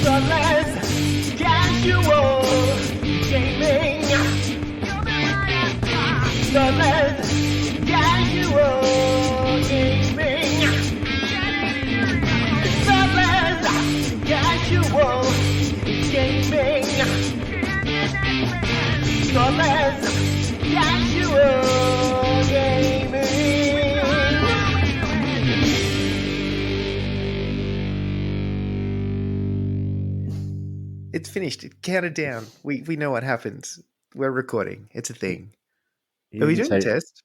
Thoughtless, casual gaming. Thoughtless, casual gaming. Thoughtless, casual gaming. Thoughtless, casual gaming. It's finished. It counted down. We know what happens. We're recording. It's a thing. Are we doing a test?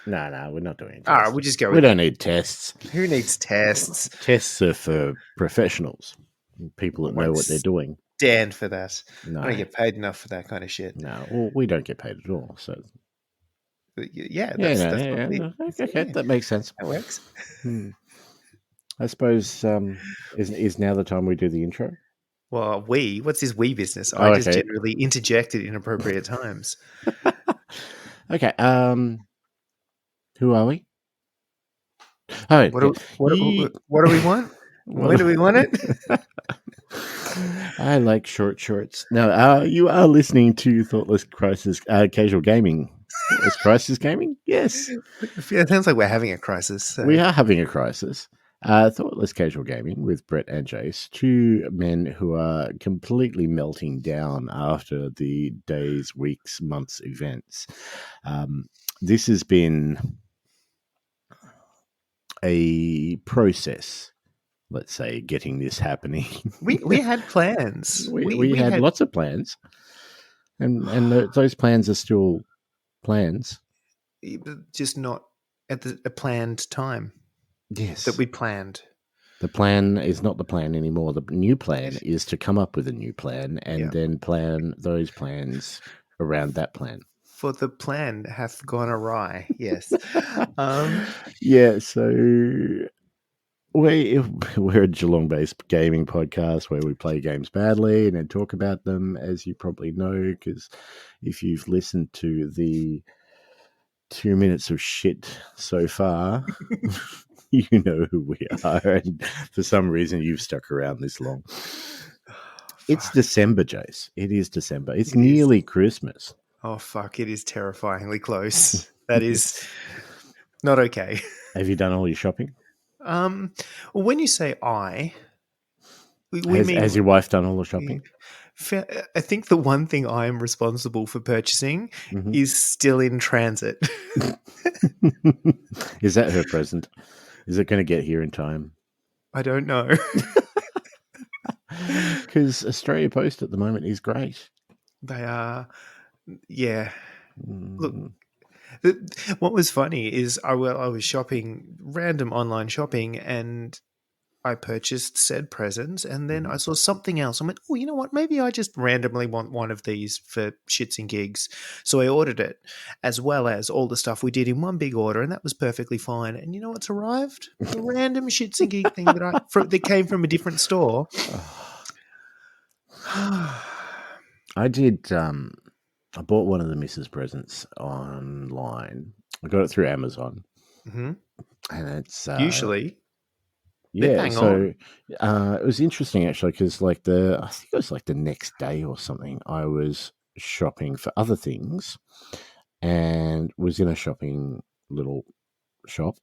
No, we're not doing a test. All right, we'll just go with We don't need tests. Who needs tests? Tests are for professionals, people that know what they're doing. Stand for that. No. I don't get paid enough for that kind of shit. No, well, we don't get paid at all. So yeah, okay, that makes sense. That works. I suppose is now the time we do the intro. Well, what's this we business? I just generally interject at inappropriate times. Okay. Who are we? Oh, what do we want? When do we want it? I like short shorts. No, you are listening to Thoughtless Crisis Casual Gaming. Is Crisis Gaming? Yes. It sounds like we're having a crisis. So. We are having a crisis. Thoughtless Casual Gaming with Brett and Jace, two men who are completely melting down after the days, weeks, months events. This has been a process, let's say, getting this happening. We had plans. We had lots of plans, and those plans are still plans, just not at a planned time. Yes, that we planned. The plan is not the plan anymore. The new plan is to come up with a new plan and then plan those plans around that plan. For the plan hath gone awry. Yes. Yeah. So we're a Geelong-based gaming podcast where we play games badly and then talk about them, as you probably know, because if you've listened to the 2 minutes of shit so far, you know who we are. And for some reason, you've stuck around this long. It's December, Jace. It is December. It's nearly Christmas. Oh, fuck. It is terrifyingly close. That is not okay. Have you done all your shopping? Well, when you say has your wife done all the shopping? I think the one thing I am responsible for purchasing is still in transit. Is that her present? Is it going to get here in time? I don't know. Because Australia Post at the moment is great. They are, yeah. Look, what was funny is I was shopping, random online shopping, and I purchased said presents, and then I saw something else. I went, oh, you know what? Maybe I just randomly want one of these for shits and gigs. So I ordered it, as well as all the stuff we did in one big order, and that was perfectly fine. And you know what's arrived? A random shits and gig thing that came from a different store. I did. I bought one of the Mrs. presents online. I got it through Amazon, and it's usually. Yeah, so it was interesting actually because I think it was like the next day or something. I was shopping for other things and was in a shopping little shop.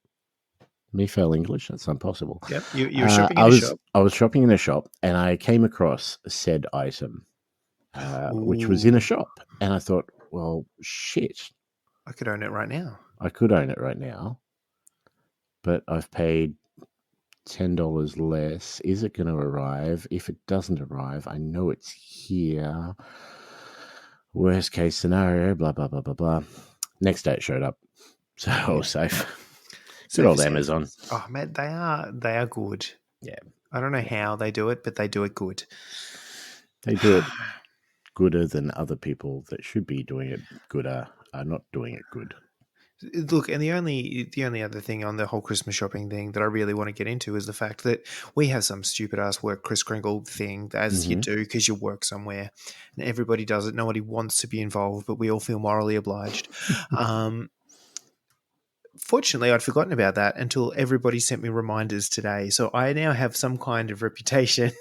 Me fail English, that's impossible. Yep, you were shopping in a shop. I was shopping in a shop and I came across said item, which was in a shop, and I thought, well, shit, I could own it right now. I could own it right now, but I've paid $10 less. Is it going to arrive? If it doesn't arrive, I know it's here. Worst case scenario, blah, blah, blah, blah, blah. Next day it showed up. So I was safe. Good old Amazon. Oh, man, they are good. Yeah. I don't know how they do it, but they do it good. They do it gooder than other people that should be doing it gooder are not doing it good. Look, and the only other thing on the whole Christmas shopping thing that I really want to get into is the fact that we have some stupid ass work Kris Kringle thing, as you do because you work somewhere, and everybody does it. Nobody wants to be involved, but we all feel morally obliged. Fortunately, I'd forgotten about that until everybody sent me reminders today. So I now have some kind of reputation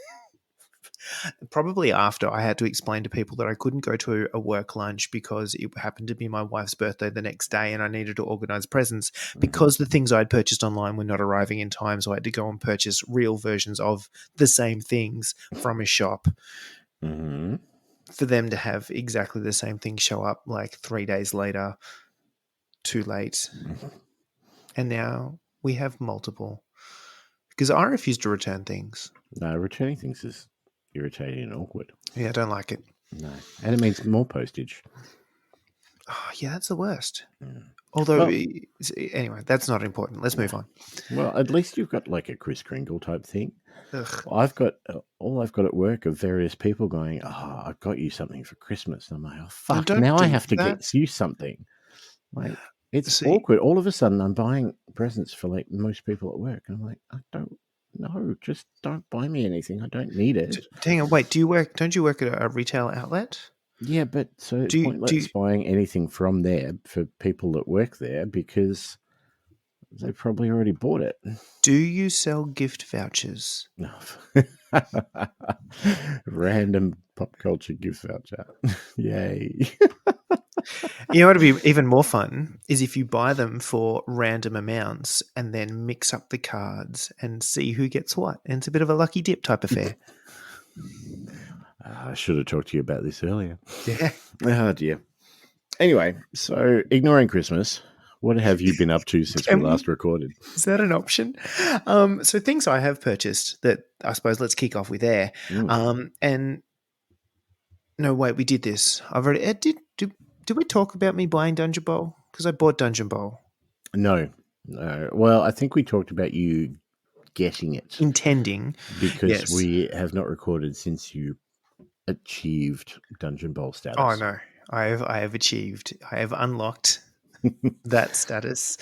Probably after I had to explain to people that I couldn't go to a work lunch because it happened to be my wife's birthday the next day and I needed to organize presents because the things I'd purchased online were not arriving in time. So I had to go and purchase real versions of the same things from a shop Mm-hmm. for them to have exactly the same thing show up like 3 days later, too late. And now we have multiple because I refuse to return things. No, returning things is irritating and awkward. Yeah, I don't like it. No. And it means more postage. Oh, yeah, that's the worst. Mm. Although, Well, anyway, that's not important. Let's move on. Well, at least you've got like a Kris Kringle type thing. Ugh. I've got all I've got at work are various people going, "Oh, I got you something for Christmas." And I'm like, "Oh fuck!" Don't Now I do have to that. get you something. Like it's See, awkward. All of a sudden, I'm buying presents for like most people at work, and I'm like, I don't know. Just don't buy me anything. I don't need it. hang on, wait. Don't you work at a retail outlet? Yeah, but so it's Do you, pointless buying anything from there for people that work there because they probably already bought it. do you sell gift vouchers? No. Random pop culture gift voucher. Yay. You know what would be even more fun is if you buy them for random amounts and then mix up the cards and see who gets what. And it's a bit of a lucky dip type affair. I should have talked to you about this earlier. Yeah. Oh, dear. Anyway, so ignoring Christmas, what have you been up to since we last recorded? Is that an option? So things I have purchased that I suppose let's kick off with there. And no, wait, we did this. I've already did we talk about me buying Dungeon Bowl? Because I bought Dungeon Bowl. No. Well, I think we talked about you getting it. Intending. Because we have not recorded since you achieved Dungeon Bowl status. Oh no. I have achieved. I have unlocked that status,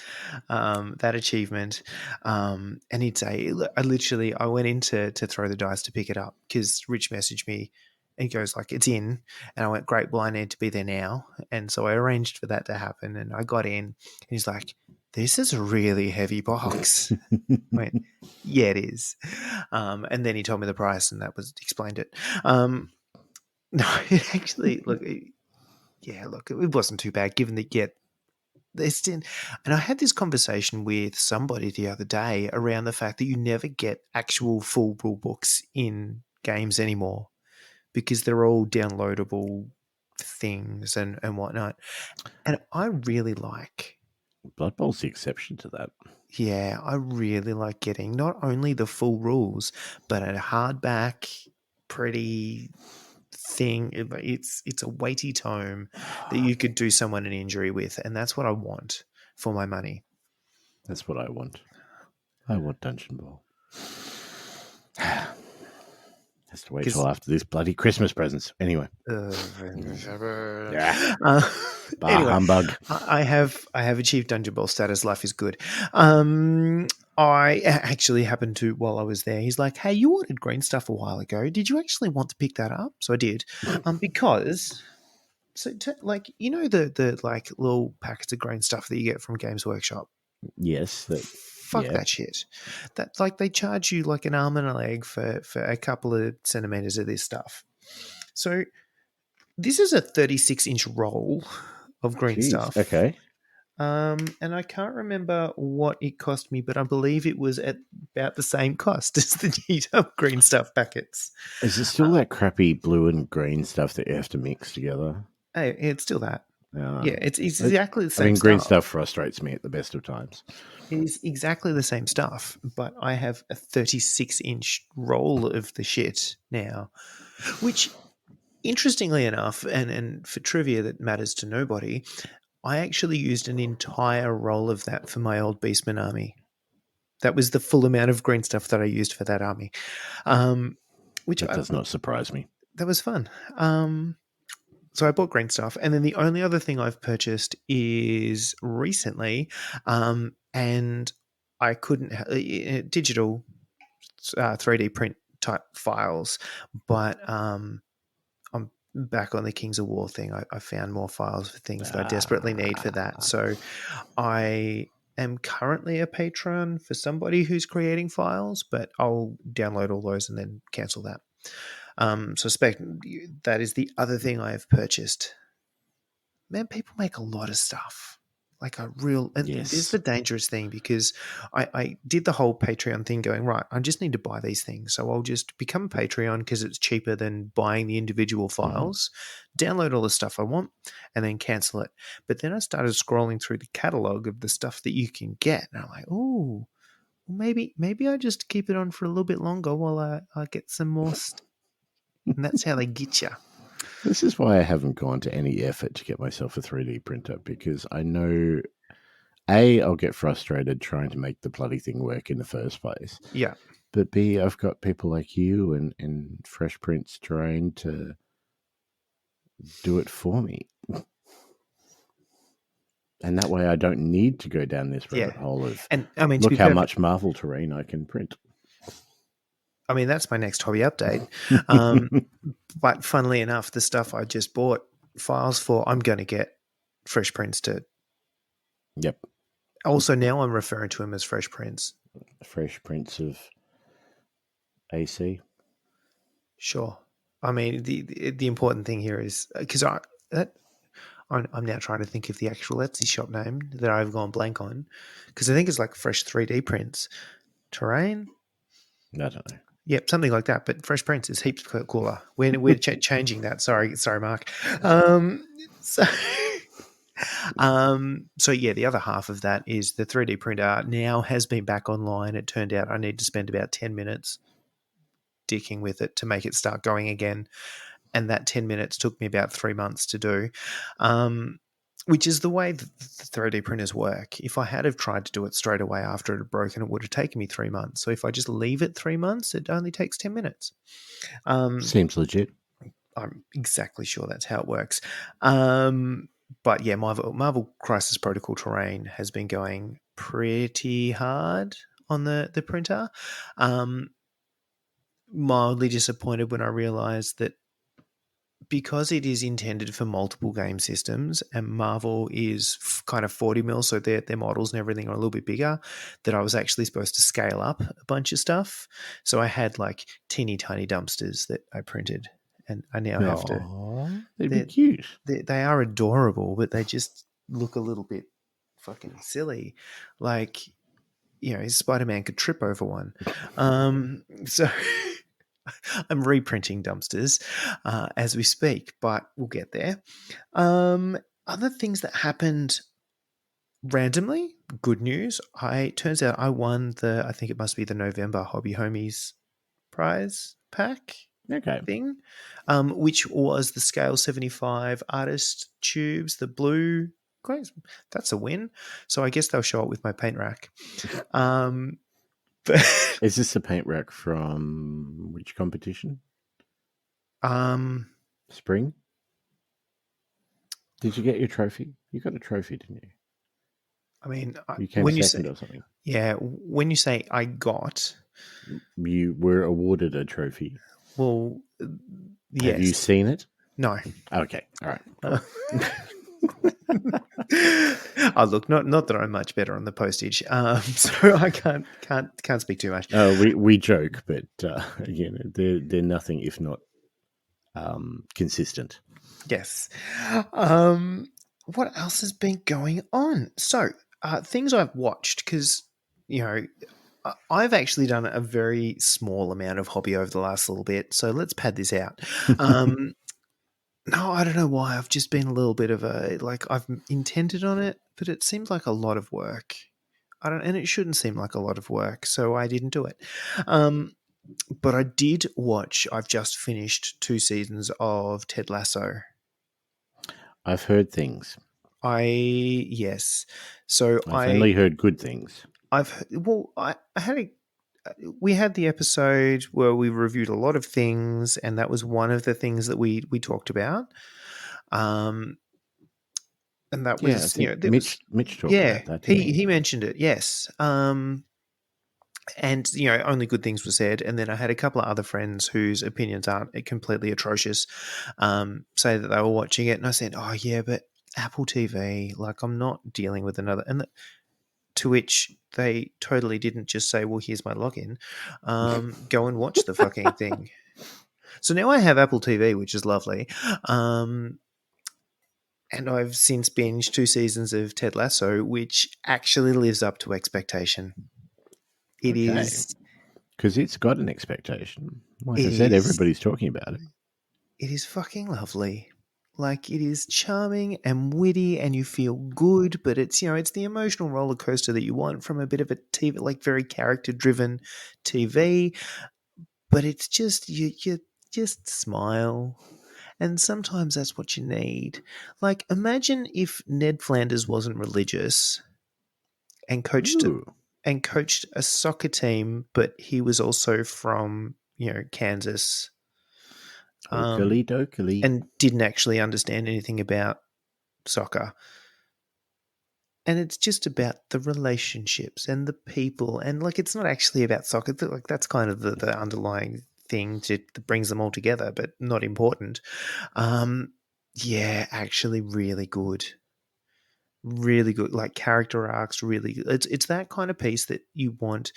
that achievement. And he'd say, I went in to throw the dice to pick it up because Rich messaged me and he goes like, it's in. And I went, great, well, I need to be there now. And so I arranged for that to happen. And I got in and he's like, this is a really heavy box. I went, yeah, it is. And then he told me the price and that was explained it. No, it actually, it wasn't too bad given that and I had this conversation with somebody the other day around the fact that you never get actual full rule books in games anymore because they're all downloadable things and whatnot. And I really like Blood Bowl's the exception to that. Yeah, I really like getting not only the full rules, but a hardback, pretty thing. It's a weighty tome that you could do someone an injury with, and that's what I want for my money. That's what I want. I want Dungeon Bowl. Has to wait till after this bloody Christmas presents. Anyway. Yeah. Anyway, humbug. I have achieved Dungeon Bowl status. Life is good. I actually happened to, while I was there, he's like, hey, you ordered green stuff a while ago. Did you actually want to pick that up? So I did. Because, the like little packets of green stuff that you get from Games Workshop? Yes. Fuck that shit. That they charge you like an arm and a leg for a couple of centimeters of this stuff. So this is a 36-inch roll of green stuff. Okay. And I can't remember what it cost me, but I believe it was at about the same cost as the neat up green stuff packets. Is it still that crappy blue and green stuff that you have to mix together? Hey, it's still that. Yeah, it's exactly the same. I mean, green stuff frustrates me at the best of times. It is exactly the same stuff, but I have a 36-inch roll of the shit now, which, interestingly enough, and for trivia that matters to nobody, I actually used an entire roll of that for my old Beastman army. That was the full amount of green stuff that I used for that army. Which does not surprise me. That was fun. So I bought green stuff, and then the only other thing I've purchased is recently, and I couldn't digital 3D print type files, but I'm back on the Kings of War thing. I found more files for things that I desperately need for that. So I am currently a patron for somebody who's creating files, but I'll download all those and then cancel that. So that is the other thing I have purchased. Man, people make a lot of stuff. Like a real, and this is Yes. the dangerous thing, because I did the whole Patreon thing going, right, I just need to buy these things. So I'll just become a Patreon because it's cheaper than buying the individual files, download all the stuff I want, and then cancel it. But then I started scrolling through the catalog of the stuff that you can get. And I'm like, oh, maybe I just keep it on for a little bit longer while I get some more stuff. And that's how they get you. This is why I haven't gone to any effort to get myself a 3D printer, because I know, A, I'll get frustrated trying to make the bloody thing work in the first place. Yeah. But B, I've got people like you and Fresh Prince trying to do it for me. And that way I don't need to go down this rabbit hole of, and I mean, look how much Marvel terrain I can print. I mean, that's my next hobby update. But funnily enough, the stuff I just bought files for, I'm going to get Fresh Prince to. Yep. Also, now I'm referring to him as Fresh Prince. Fresh Prince of AC. Sure. I mean, the important thing here is because I'm now trying to think of the actual Etsy shop name that I've gone blank on, because I think it's like Fresh 3D Prints. Terrain? I don't know. Yep, something like that. But Fresh Prince is heaps cooler. We're changing that. Sorry, Mark. So yeah, the other half of that is the 3D printer now has been back online. It turned out I need to spend about 10 minutes dicking with it to make it start going again. And that 10 minutes took me about 3 months to do, which is the way the 3D printers work. If I had have tried to do it straight away after it had broken, it would have taken me 3 months. So if I just leave it 3 months, it only takes 10 minutes. Seems legit. I'm exactly sure that's how it works. But yeah, Marvel Crisis Protocol Terrain has been going pretty hard on the printer. Mildly disappointed when I realized that because it is intended for multiple game systems and Marvel is kind of 40 mil, so their models and everything are a little bit bigger, that I was actually supposed to scale up a bunch of stuff. So I had like teeny tiny dumpsters that I printed, and I now have to. They'd be cute. They are adorable, but they just look a little bit fucking silly. Like, Spider-Man could trip over one. So I'm reprinting dumpsters as we speak, but we'll get there. Other things that happened randomly, good news. Turns out I won I think it must be the November Hobby Homies prize pack thing, which was the Scale 75 artist tubes, the blue. Great, that's a win. So I guess they'll show it with my paint rack. But is this a paint rack from which competition? Spring? Did you get your trophy? You got a trophy, didn't you? I mean, you came second or something. Yeah, when you say I got, you were awarded a trophy. Well, yes. Have you seen it? No. Okay, all right. Oh, look, not that I'm much better on the postage, so I can't speak too much. We joke, but they're nothing if not consistent. Yes. What else has been going on? So things I've watched, because I've actually done a very small amount of hobby over the last little bit, so let's pad this out. No, I don't know why. I've just been a little bit of I've intended on it, but it seems like a lot of work. And it shouldn't seem like a lot of work, so I didn't do it. But I did watch. I've just finished 2 seasons of Ted Lasso. I've heard things. Yes. So I've only heard good things. We had the episode where we reviewed a lot of things, and that was one of the things that we talked about. And that was, Mitch talked about that. He mentioned it, yes. And only good things were said. And then I had a couple of other friends whose opinions aren't completely atrocious, say that they were watching it, and I said, "Oh yeah, but Apple TV, like I'm not dealing with another." And to which they totally didn't just say, "Well, here's my login. Go and watch the fucking thing." So now I have Apple TV, which is lovely. And I've since binged 2 seasons of Ted Lasso, which actually lives up to expectation. It Okay. is Because it's got an expectation. Like I it said, is everybody's talking about it. it is fucking lovely. Like, it is charming and witty and you feel good, but it's, it's the emotional roller coaster that you want from a bit of a TV, like very character driven TV, but it's just you just smile. And sometimes that's what you need. Like, imagine if Ned Flanders wasn't religious and Ooh, coached a soccer team, but he was also from, Kansas, oakley dokley. and didn't actually understand anything about soccer. And it's just about the relationships and the people, and like, it's not actually about soccer. Like, that's kind of the underlying thing that brings them all together, but not important. Yeah, actually, really good. Like, character arcs, really good. It's that kind of piece that you want,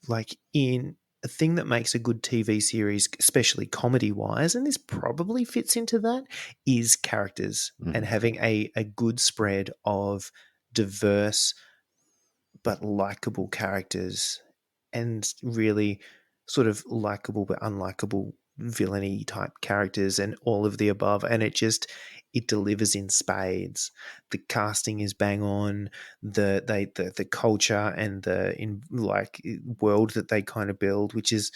like, in a thing that makes a good TV series, especially comedy wise, and this probably fits into that, is characters and Mhm. having a good spread of diverse but likable characters, and really sort of likable but unlikable villainy type characters, and all of the above. And it delivers in spades. The casting is bang on. The culture and the in like world that they kind of build, which is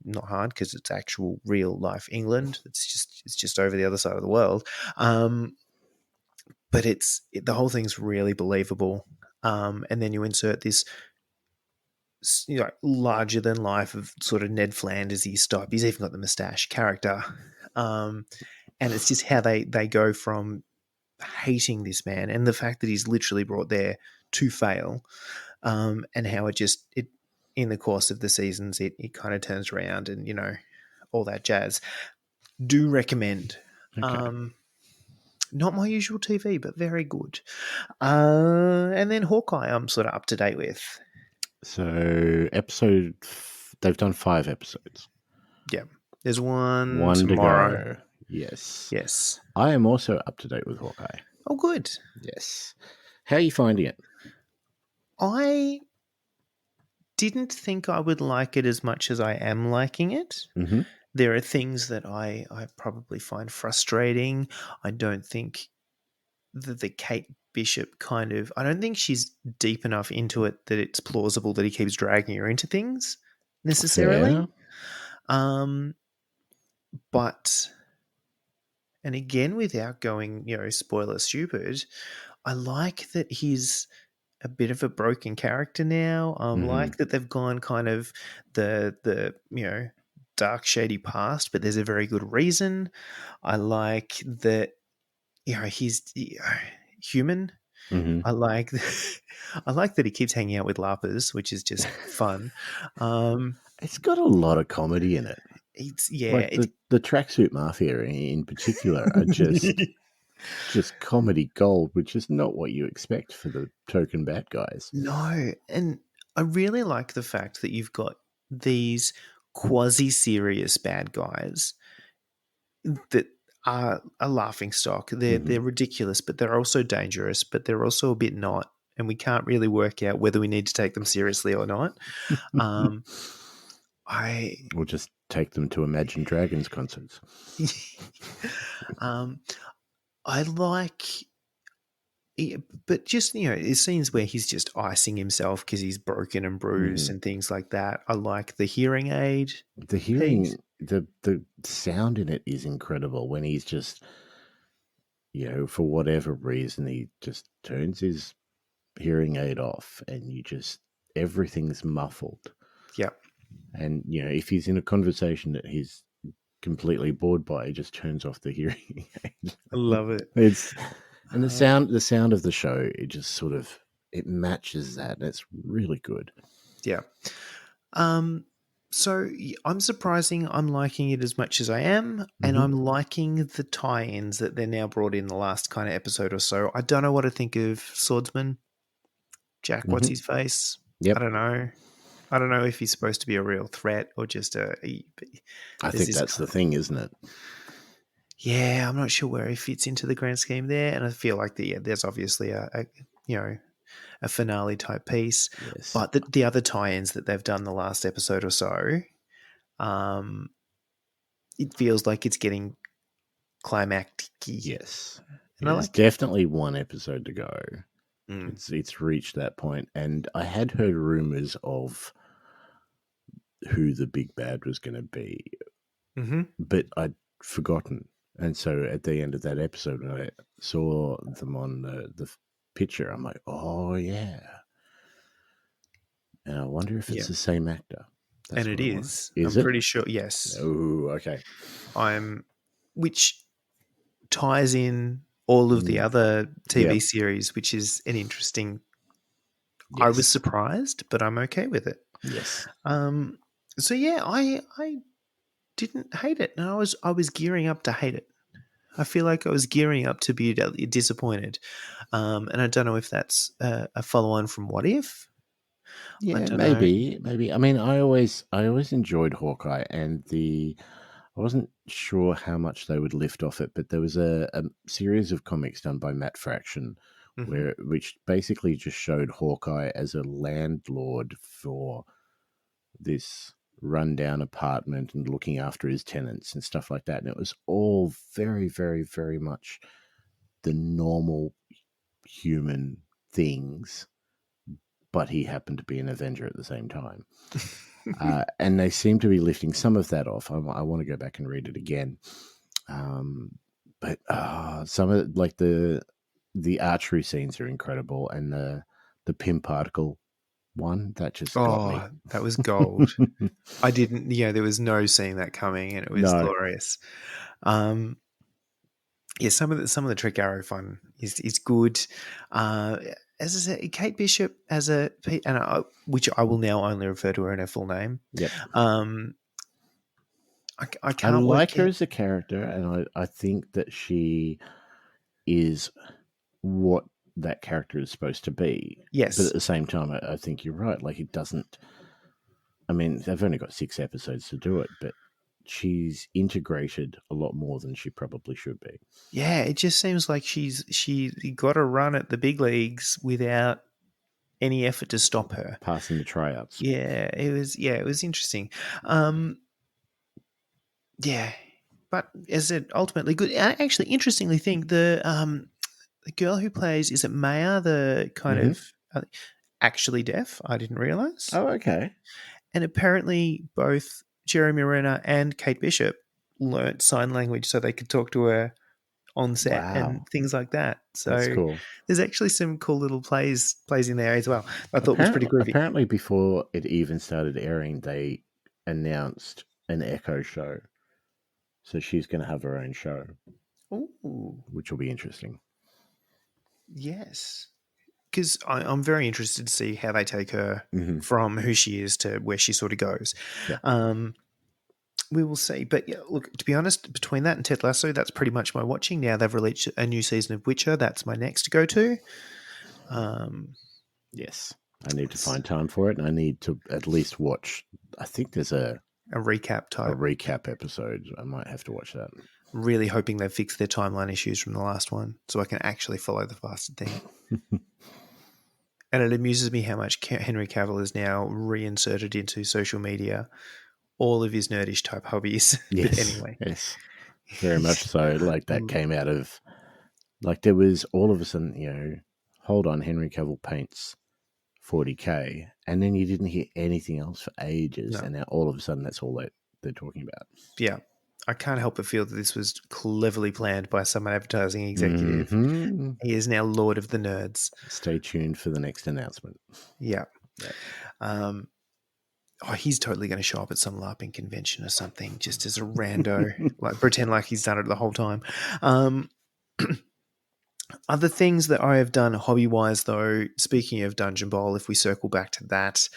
not hard because it's actual real life England. It's just over the other side of the world. But the whole thing's really believable. And then you insert this, larger than life of sort of Ned Flanders type. He's even got the moustache character, and it's just how they go from hating this man and the fact that he's literally brought there to fail, and how it in the course of the seasons it kind of turns around, and all that jazz. Do recommend. Okay. Um, Not my usual TV, but very good. And then Hawkeye, I'm sort of up to date with. So they've done 5 episodes. Yeah, there's one One to tomorrow. go. Yes. Yes. I am also up to date with Hawkeye. Oh, good. Yes. How are you finding it? I didn't think I would like it as much as I am liking it. Mm-hmm. There are things that I probably find frustrating. I don't think that the Kate Bishop I don't think she's deep enough into it that it's plausible that he keeps dragging her into things necessarily. Fair. Um, but, and again, without going, spoiler stupid, I like that he's a bit of a broken character now. I Mm-hmm. like that they've gone kind of the dark shady past, but there's a very good reason. I like that he's human. Mm-hmm. I like I like that he keeps hanging out with LARPers, which is just fun. Um, It's got a lot of comedy in it. it's yeah, Like the tracksuit mafia in particular are just comedy gold, which is not what you expect for the token bad guys. no, and I really like the fact that you've got these quasi-serious bad guys that are a laughing stock. They're Mm-hmm. they're ridiculous, but they're also dangerous, but they're also a bit not, and we can't really work out whether we need to take them seriously or not. Um, I Or just take them to Imagine Dragons concerts. um, I like. Yeah, but just the scenes where he's just icing himself because he's broken and bruised Mm-hmm. and things like that. I like the hearing aid The piece. hearing, the sound in it is incredible when he's just, for whatever reason, he just turns his hearing aid off and everything's muffled. Yeah, And, if he's in a conversation that he's completely bored by, he just turns off the hearing aid. I love it. And the Uh, sound of the show, it just sort of, it matches that. And it's really good. yeah. Um, so I'm surprising. I'm liking it as much as I am, and Mm-hmm. I'm liking the tie-ins that they're now brought in the last kind of episode or so. I don't know what to think of Swordsman Jack. What's Mm-hmm. his face? I Yep. don't know. I don't know if he's supposed to be a real threat or just I there's think this that's kind the thing, isn't it? yeah, I'm not sure where he fits into the grand scheme there, and I feel like there's obviously a finale type piece, Yes. but the other tie-ins that they've done the last episode or so, um, it feels like it's getting climactic, Yes. and I There's like it. definitely one episode to go. Mm. It's reached that point, and I had heard rumors of who the big bad was going to be, Mm-hmm. but I'd forgotten. And so at the end of that episode, when I saw them on the picture, I'm like, oh yeah. And I wonder if Yeah, it's the same actor. and That's it what I want. is. Is I'm it? pretty sure. Yes, Oh, okay. which ties in all of the Mm. other Yeah. TV series, which is an interesting. I was Yes. surprised, but I'm okay with it. Yes. So yeah, I didn't hate it, and I was gearing up to hate it. I feel like I was gearing up to be disappointed, and I don't know if that's a follow on from What If. I Yeah, don't know. maybe. I mean, I always enjoyed Hawkeye, and I wasn't sure how much they would lift off it, but there was a series of comics done by Matt Fraction, Hmm. which basically just showed Hawkeye as a landlord for this rundown apartment and looking after his tenants and stuff like that, and it was all very, very, very much the normal human things, but he happened to be an Avenger at the same time. And they seem to be lifting some of that off. I want to go back and read it again. But some of like the archery scenes are incredible, and the pin particle one that just got me. Oh, that was gold. I didn't. Yeah, there was no seeing that coming, and it was No, glorious. Um, yeah, some of the trick arrow fun is good. Uh, as I said, Kate Bishop as which I will now only refer to her in her full name. yep. Um, I I can't like work her out. as a character, and I think that she is what that character is supposed to be. But at Yes, the same time, I think you're right. Like, it doesn't. I mean, they've only got 6 episodes to do it, but she's integrated a lot more than she probably should be. yeah, it just seems like she got a run at the big leagues without any effort to stop her. Passing the tryouts. It was interesting. Um, yeah, but is it ultimately good? I actually, interestingly, think the girl who plays, is it Maya, the kind Mm-hmm. of actually deaf? I didn't realize. Oh, okay. And apparently, both Jeremy Renner and Kate Bishop learnt sign language so they could talk to her on set and Wow. things like that. That's So cool. there's actually some cool little plays in there as well. I thought was pretty groovy. Apparently, before it even started airing, they announced an Echo show. So she's going to have her own show, Ooh, which will be interesting. yes. Because I'm very interested to see how they take her Mm-hmm. from who she is to where she sort of goes. Yeah. We will see. But yeah, look, to be honest, between that and Ted Lasso, that's pretty much my watching. Now they've released a new season of Witcher. That's my next go to. Yes. I need to find time for it, and I need to at least watch. I think there's a recap type. recap episode. I might have to watch that. Really hoping they've fixed their timeline issues from the last one so I can actually follow the bastard thing. And it amuses me how much Henry Cavill is now reinserted into social media, all of his nerdish type hobbies. Yes. But anyway. Yes. Very much so. Like, that came out of, like, there was all of a sudden, hold on, Henry Cavill paints 40K, and then you didn't hear anything else for ages, No. and now all of a sudden that's all they're talking about. Yeah. I can't help but feel that this was cleverly planned by some advertising executive. Mm-hmm. He is now Lord of the Nerds. Stay tuned for the next announcement. Yeah. Yep. He's totally going to show up at some LARPing convention or something, just as a rando, like pretend like he's done it the whole time. Other things that I have done hobby-wise, though, speaking of Dungeon Bowl, if we circle back to that,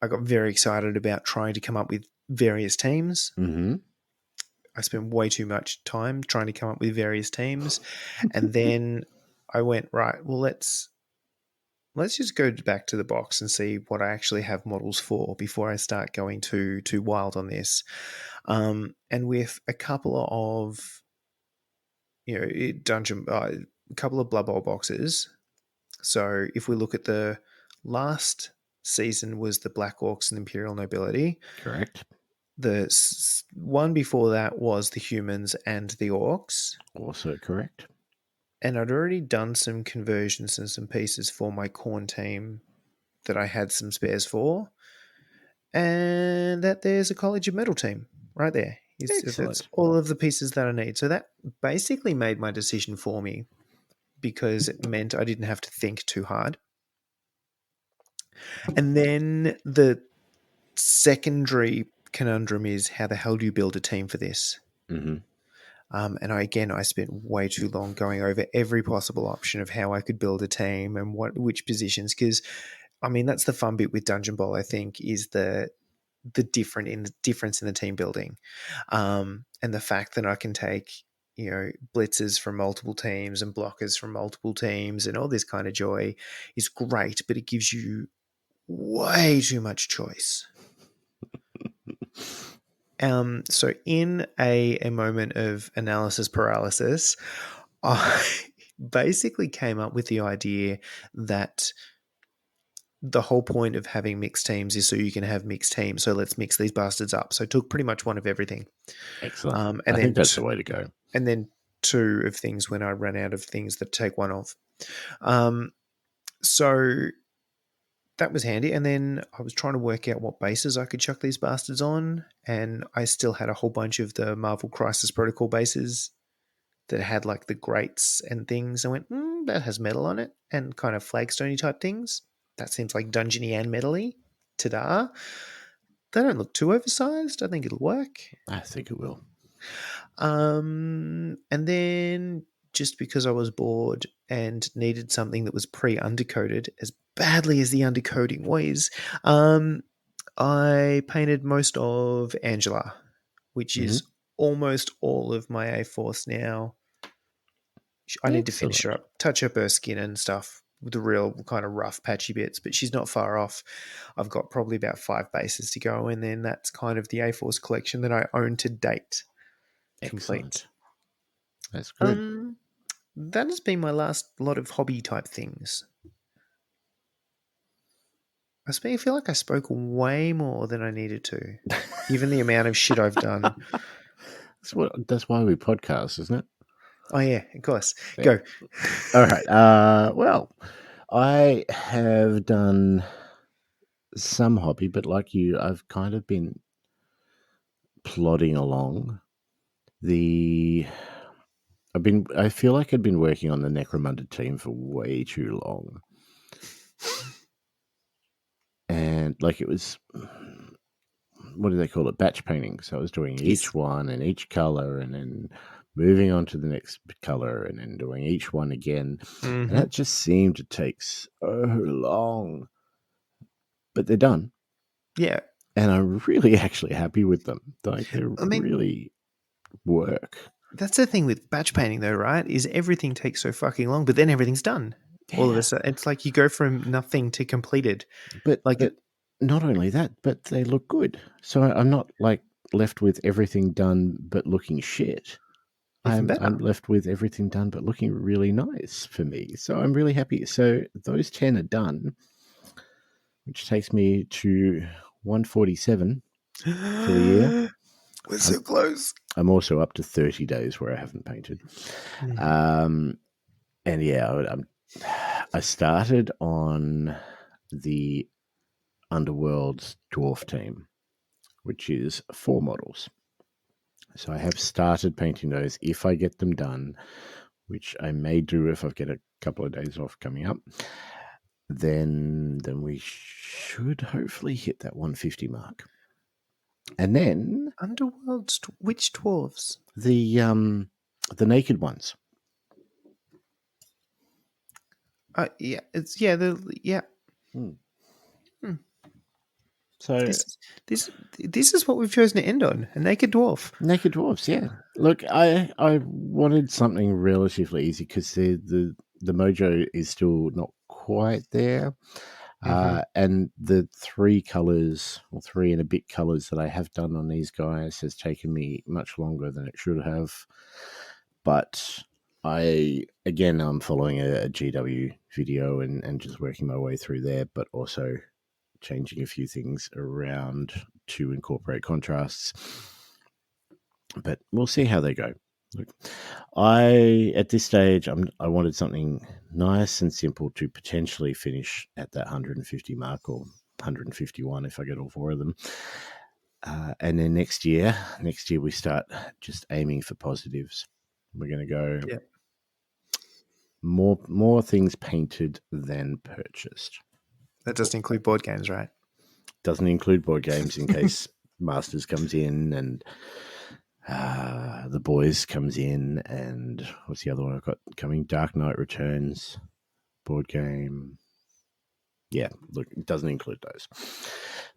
I got very excited about trying to come up with various teams. Mm-hmm. I spent way too much time trying to come up with various teams. And then I went, right, well, let's let's just go back to the box and see what I actually have models for before I start going too wild on this. And with a couple of a couple of Blood Bowl boxes. So if we look at the last season was the Black Orcs and Imperial Nobility. Correct. The one before that was the humans and the orcs. Also correct. And I'd already done some conversions and some pieces for my Khorne team that I had some spares for. And that there's a College of Metal team right there. That's all of the pieces that I need. So that basically made my decision for me because it meant I didn't have to think too hard. And then the secondary conundrum is how the hell do you build a team for this? Mm-hmm. And I spent way too long going over every possible option of how I could build a team and which positions. Because, I mean, that's the fun bit with Dungeon Bowl, I think, is the difference in the team building, and the fact that I can take blitzers from multiple teams and blockers from multiple teams and all this kind of joy is great, but it gives you way too much choice. So in a moment of analysis paralysis, I basically came up with the idea that the whole point of having mixed teams is so you can have mixed teams. So let's mix these bastards up. So I took pretty much one of everything. Excellent. I think that's the way to go. And then two of things when I ran out of things that take one of. So that was handy. And then I was trying to work out what bases I could chuck these bastards on. And I still had a whole bunch of the Marvel Crisis Protocol bases that had like the grates and things. I went, that has metal on it and kind of flagstone-y type things. That seems like dungeony and metal-y. Ta-da. They don't look too oversized. I think it'll work. I think it will. And then just because I was bored and needed something that was pre-undercoated, as badly as the undercoating was, I painted most of Angela, which is almost all of my A-Force now. I need to finish her up, touch up her skin and stuff with the real kind of rough patchy bits, but she's not far off. I've got probably about 5 bases to go, and then that's kind of the A-Force collection that I own to date. Excellent. Complete. That's good. That has been my last lot of hobby type things. I feel like I spoke way more than I needed to, given the amount of shit I've done. That's why we podcast, isn't it? Oh, yeah, of course. Yeah. Go. All right. Well, I have done some hobby, but like you, I've kind of been plodding along. I feel like I'd been working on the Necromunda team for way too long. And like it was, what do they call it? Batch painting. So I was doing each one and each color and then moving on to the next color and then doing each one again. And that just seemed to take so long. But they're done. Yeah. And I'm really actually happy with them. Like they really work. That's the thing with batch painting though, right? Is everything takes so fucking long, but then everything's done. Yeah. All of a sudden. It's like you go from nothing to completed. But not only that, but they look good. So I'm not like left with everything done but looking shit. I'm left with everything done but looking really nice for me. So I'm really happy. So those 10 are done, which takes me to 147 for the year. We're so close. I'm also up to 30 days where I haven't painted. And yeah, I started on the Underworld's dwarf team, which is 4 models. So I have started painting those. If I get them done, which I may do if I get a couple of days off coming up, then we should hopefully hit that 150 mark. And then Underworld's which dwarves? The naked ones. Yeah, it's So this is what we've chosen to end on: a naked dwarf. Naked dwarfs, yeah. Look, I wanted something relatively easy because the mojo is still not quite there. Mm-hmm. And the 3 colors, or 3 and a bit colors that I have done on these guys has taken me much longer than it should have. But I'm following a GW video and just working my way through there, but also changing a few things around to incorporate contrasts. But we'll see how they go. Look, at this stage, I wanted something nice and simple to potentially finish at that 150 mark, or 151 if I get all 4 of them. And then next year we start just aiming for positives. We're going to go more things painted than purchased. That doesn't include board games, right? Doesn't include board games in case Masters comes in and the Boys comes in, and what's the other one I've got coming? Dark Knight Returns board game. Yeah, look, it doesn't include those.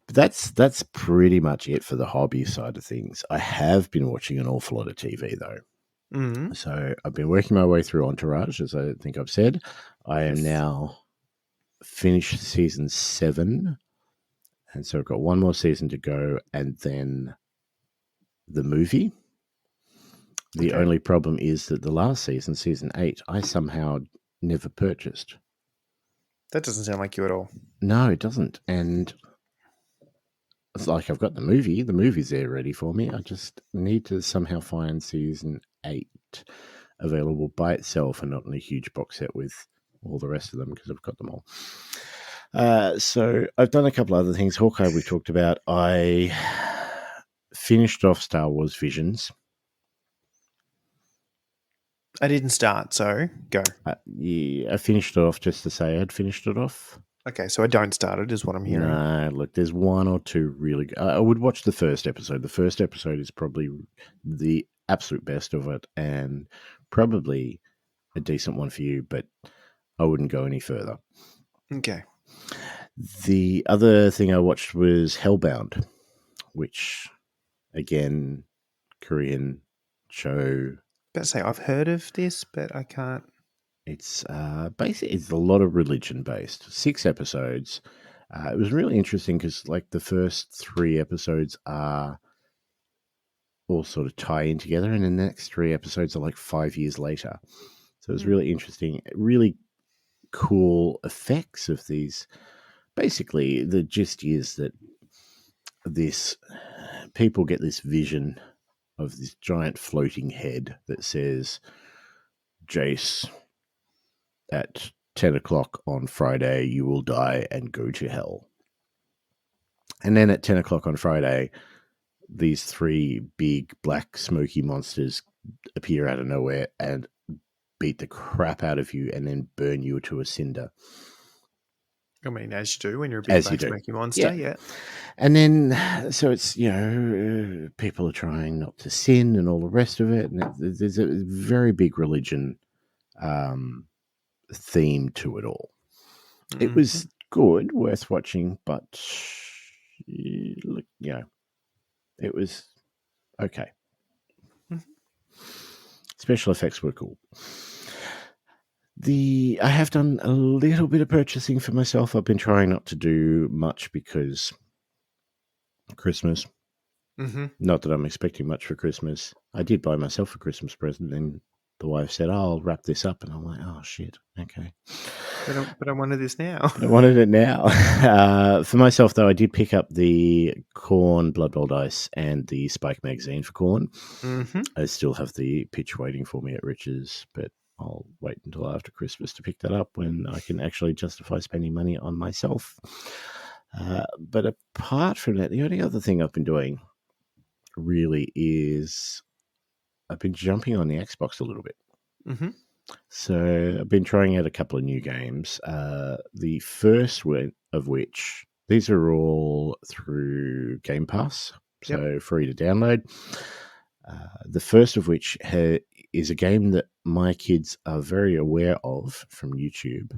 But that's pretty much it for the hobby side of things. I have been watching an awful lot of TV though. Mm-hmm. So I've been working my way through Entourage, as I think I've said. I am now finished season 7, and so I've got one more season to go, and then the movie. The only problem is that the last season, season 8, I somehow never purchased. That doesn't sound like you at all. No, it doesn't. And it's like I've got the movie. The movie's there ready for me. I just need to somehow find season 8 available by itself and not in a huge box set with all the rest of them, because I've got them all. So I've done a couple other things. Hawkeye we talked about. I finished off Star Wars Visions. I didn't start, so go. I finished it off just to say I'd finished it off. Okay, so I don't start it, is what I'm hearing. No, look, there's 1 or 2 really good. I would watch the first episode. The first episode is probably the absolute best of it, and probably a decent one for you, but I wouldn't go any further. Okay. The other thing I watched was Hellbound, which, again, Korean show. But say I've heard of this, but I can't. It's basically it's a lot of religion based. 6 episodes. It was really interesting because like the first 3 episodes are all sort of tie in together, and the next 3 episodes are like 5 years later. So it was really interesting, really cool effects of these. Basically, the gist is that people get this vision of this giant floating head that says, Jace, at 10 o'clock on Friday, you will die and go to hell. And then at 10 o'clock on Friday, these 3 big black smoky monsters appear out of nowhere and beat the crap out of you and then burn you to a cinder. I mean, as you do when you're a big black smoky monster, yeah. And then, so it's, people are trying not to sin and all the rest of it. And there's a very big religion theme to it all. Mm-hmm. It was good, worth watching, but, look, it was okay. Mm-hmm. Special effects were cool. I have done a little bit of purchasing for myself. I've been trying not to do much because Christmas. Mm-hmm. Not that I'm expecting much for Christmas. I did buy myself a Christmas present, and the wife said, I'll wrap this up. And I'm like, oh, shit. Okay. But I wanted this now. I wanted it now. For myself, though, I did pick up the Corn Blood Bowl dice and the Spike magazine for Corn. Mm-hmm. I still have the pitch waiting for me at Rich's, but I'll wait until after Christmas to pick that up when I can actually justify spending money on myself. But apart from that, the only other thing I've been doing really is I've been jumping on the Xbox a little bit. Mm-hmm. So I've been trying out a couple of new games. The first of which, these are all through Game Pass, so free to download. The first of which is a game that my kids are very aware of from YouTube,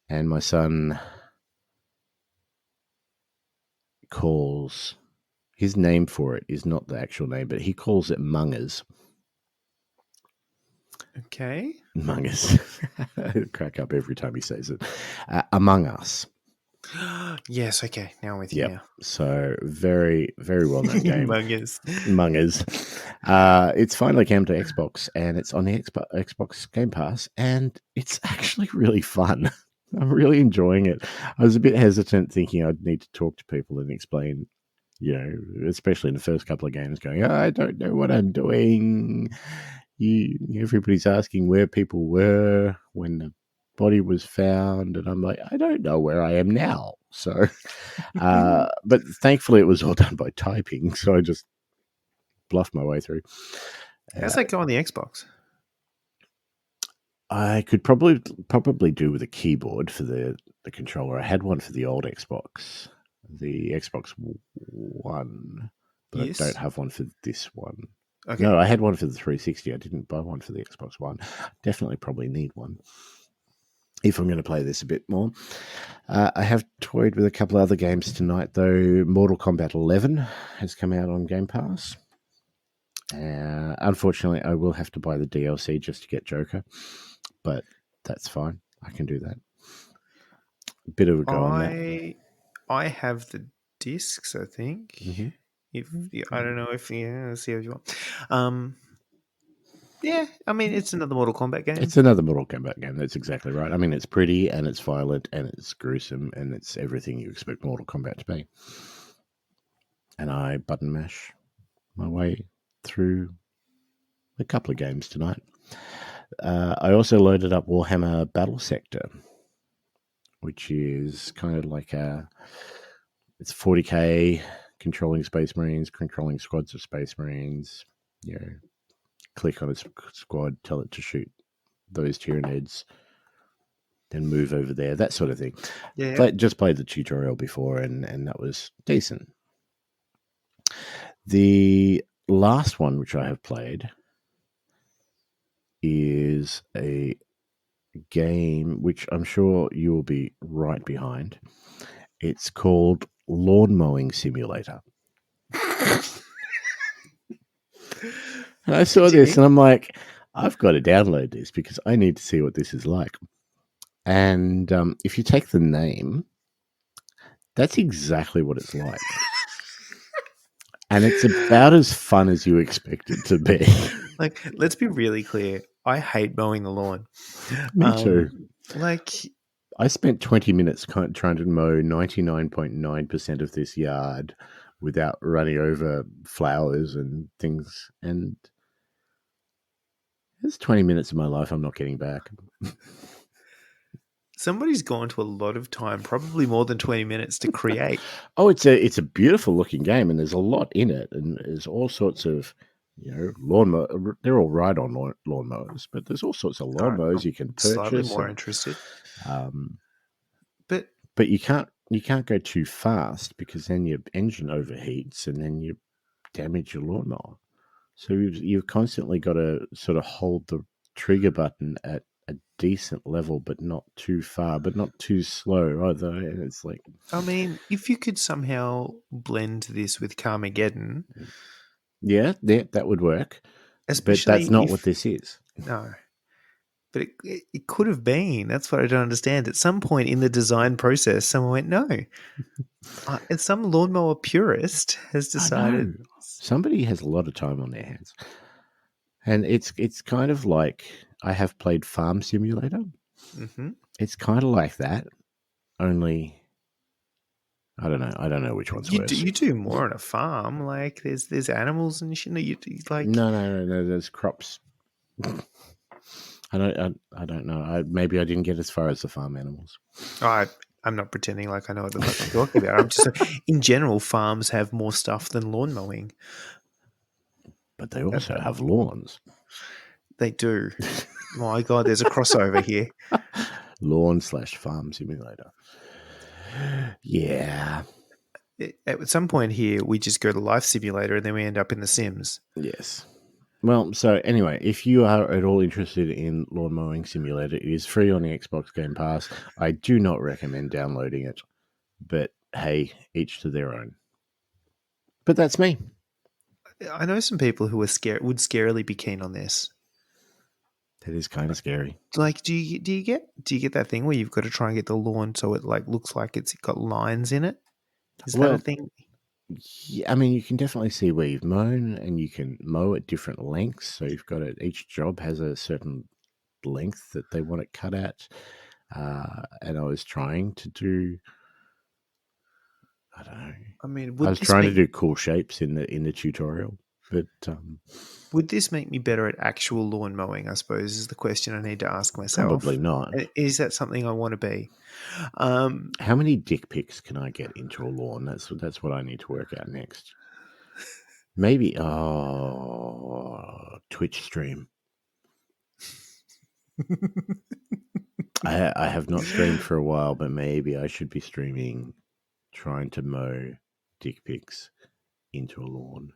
and my son calls, his name for it is not the actual name, but he calls it Mungers. Okay. Among Us. I crack up every time he says it. Among Us. Yes. Okay. Now I'm with you Yep. now. So very, very well known game. Humongous. Among Us. It's finally came to Xbox, and it's on the Xbox Game Pass, and it's actually really fun. I'm really enjoying it. I was a bit hesitant, thinking I'd need to talk to people and explain, especially in the first couple of games, going, I don't know what I'm doing. Everybody's asking where people were when the body was found, and I'm like, I don't know where I am now. So, but thankfully it was all done by typing, so I just bluffed my way through. How's that go on the Xbox? I could probably do with a keyboard for the controller. I had one for the old Xbox, the Xbox One, but Yes. I don't have one for this one. Okay. No, I had one for the 360. I didn't buy one for the Xbox One. Definitely probably need one if I'm going to play this a bit more. I have toyed with a couple of other games tonight, though. Mortal Kombat 11 has come out on Game Pass. Unfortunately, I will have to buy the DLC just to get Joker, but that's fine. I can do that. A bit of a go on that. I have the discs, I think. Mm-hmm. I don't know if let's see how you want. Yeah, I mean it's another Mortal Kombat game. It's another Mortal Kombat game. That's exactly right. I mean, it's pretty and it's violent and it's gruesome and it's everything you expect Mortal Kombat to be. And I button mash my way through a couple of games tonight. I also loaded up Warhammer Battle Sector, which is kind of like it's 40k, controlling Space Marines, controlling squads of Space Marines. Click on a squad, tell it to shoot those Tyranids, then move over there, that sort of thing. Yeah. Just played the tutorial before, and that was decent. The last one, which I have played, is a game which I'm sure you will be right behind. It's called Lawn Mowing Simulator. And I saw this and I'm like, I've got to download this because I need to see what this is like. And if you take the name, that's exactly what it's like. And it's about as fun as you expect it to be. Like, let's be really clear. I hate mowing the lawn. Me too. I spent 20 minutes trying to mow 99.9% of this yard without running over flowers and things. And it's 20 minutes of my life I'm not getting back. Somebody's gone to a lot of time, probably more than 20 minutes, to create. It's a beautiful looking game, and there's a lot in it, and there's all sorts of lawnmower. They're all ride-on lawnmowers, but there's all sorts of lawnmowers you can purchase. Slightly more interested, but you can't go too fast because then your engine overheats and then you damage your lawnmower. So you've constantly got to sort of hold the trigger button at a decent level, but not too far, but not too slow either. And it's like, I mean, if you could somehow blend this with Carmageddon, yeah, that would work. Especially but that's not what this is. No, but it could have been. That's what I don't understand. At some point in the design process, someone went, no. And some lawnmower purist has decided. Somebody has a lot of time on their hands. And it's kind of like, I have played Farm Simulator. Mm-hmm. It's kind of like that, only I don't know which one's worse. You do more on a farm. Like there's animals and shit. No. There's crops. I don't know. Maybe I didn't get as far as the farm animals. I'm not pretending like I know what the fuck you're talking about. I'm just in general, farms have more stuff than lawn mowing. But they also have lawns. They do. My God, there's a crossover here. Lawn/farm simulator. Yeah. At some point here, we just go to Life Simulator and then we end up in The Sims. Yes. Well, so anyway, if you are at all interested in Lawn Mowing Simulator, it is free on the Xbox Game Pass. I do not recommend downloading it, but hey, each to their own. But that's me. I know some people who would scarily be keen on this. That is kind of scary. Like, do you get that thing where you've got to try and get the lawn so it like looks like it's got lines in it? Is that a Well, thing? yeah, I mean, you can definitely see where you've mown, and you can mow at different lengths. So you've got it. Each job has a certain length that they want it cut at. And I was trying to do, I don't know. I mean, I was trying to do cool shapes in the tutorial, but would this make me better at actual lawn mowing? I suppose is the question I need to ask myself. probably not. Is that something I want to be? How many dick pics can I get into a lawn? That's what I need to work out next. Maybe Twitch stream. I have not streamed for a while, but maybe I should be streaming, trying to mow dick pics into a lawn.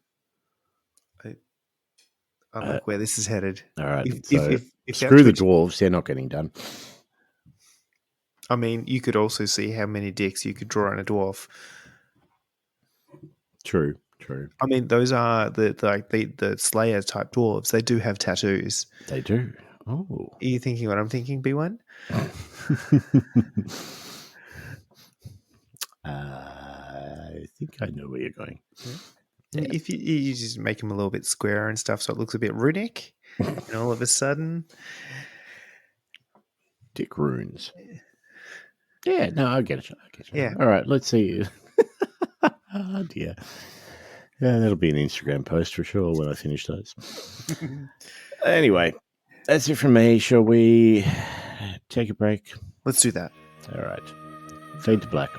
I like where this is headed. All right, If screw the dwarves; they're not getting done. I mean, you could also see how many dicks you could draw on a dwarf. True. I mean, those are the Slayer type dwarves. They do have tattoos. They do. Oh, are you thinking what I'm thinking, B1? I think I know where you're going. Yeah. If you just make them a little bit squarer and stuff, so it looks a bit runic, and all of a sudden, dick runes. Yeah, no, I get it. Yeah. All right, let's see. Oh dear. Yeah, that'll be an Instagram post for sure when I finish those. Anyway, that's it from me. Shall we take a break? Let's do that. All right. Fade to black.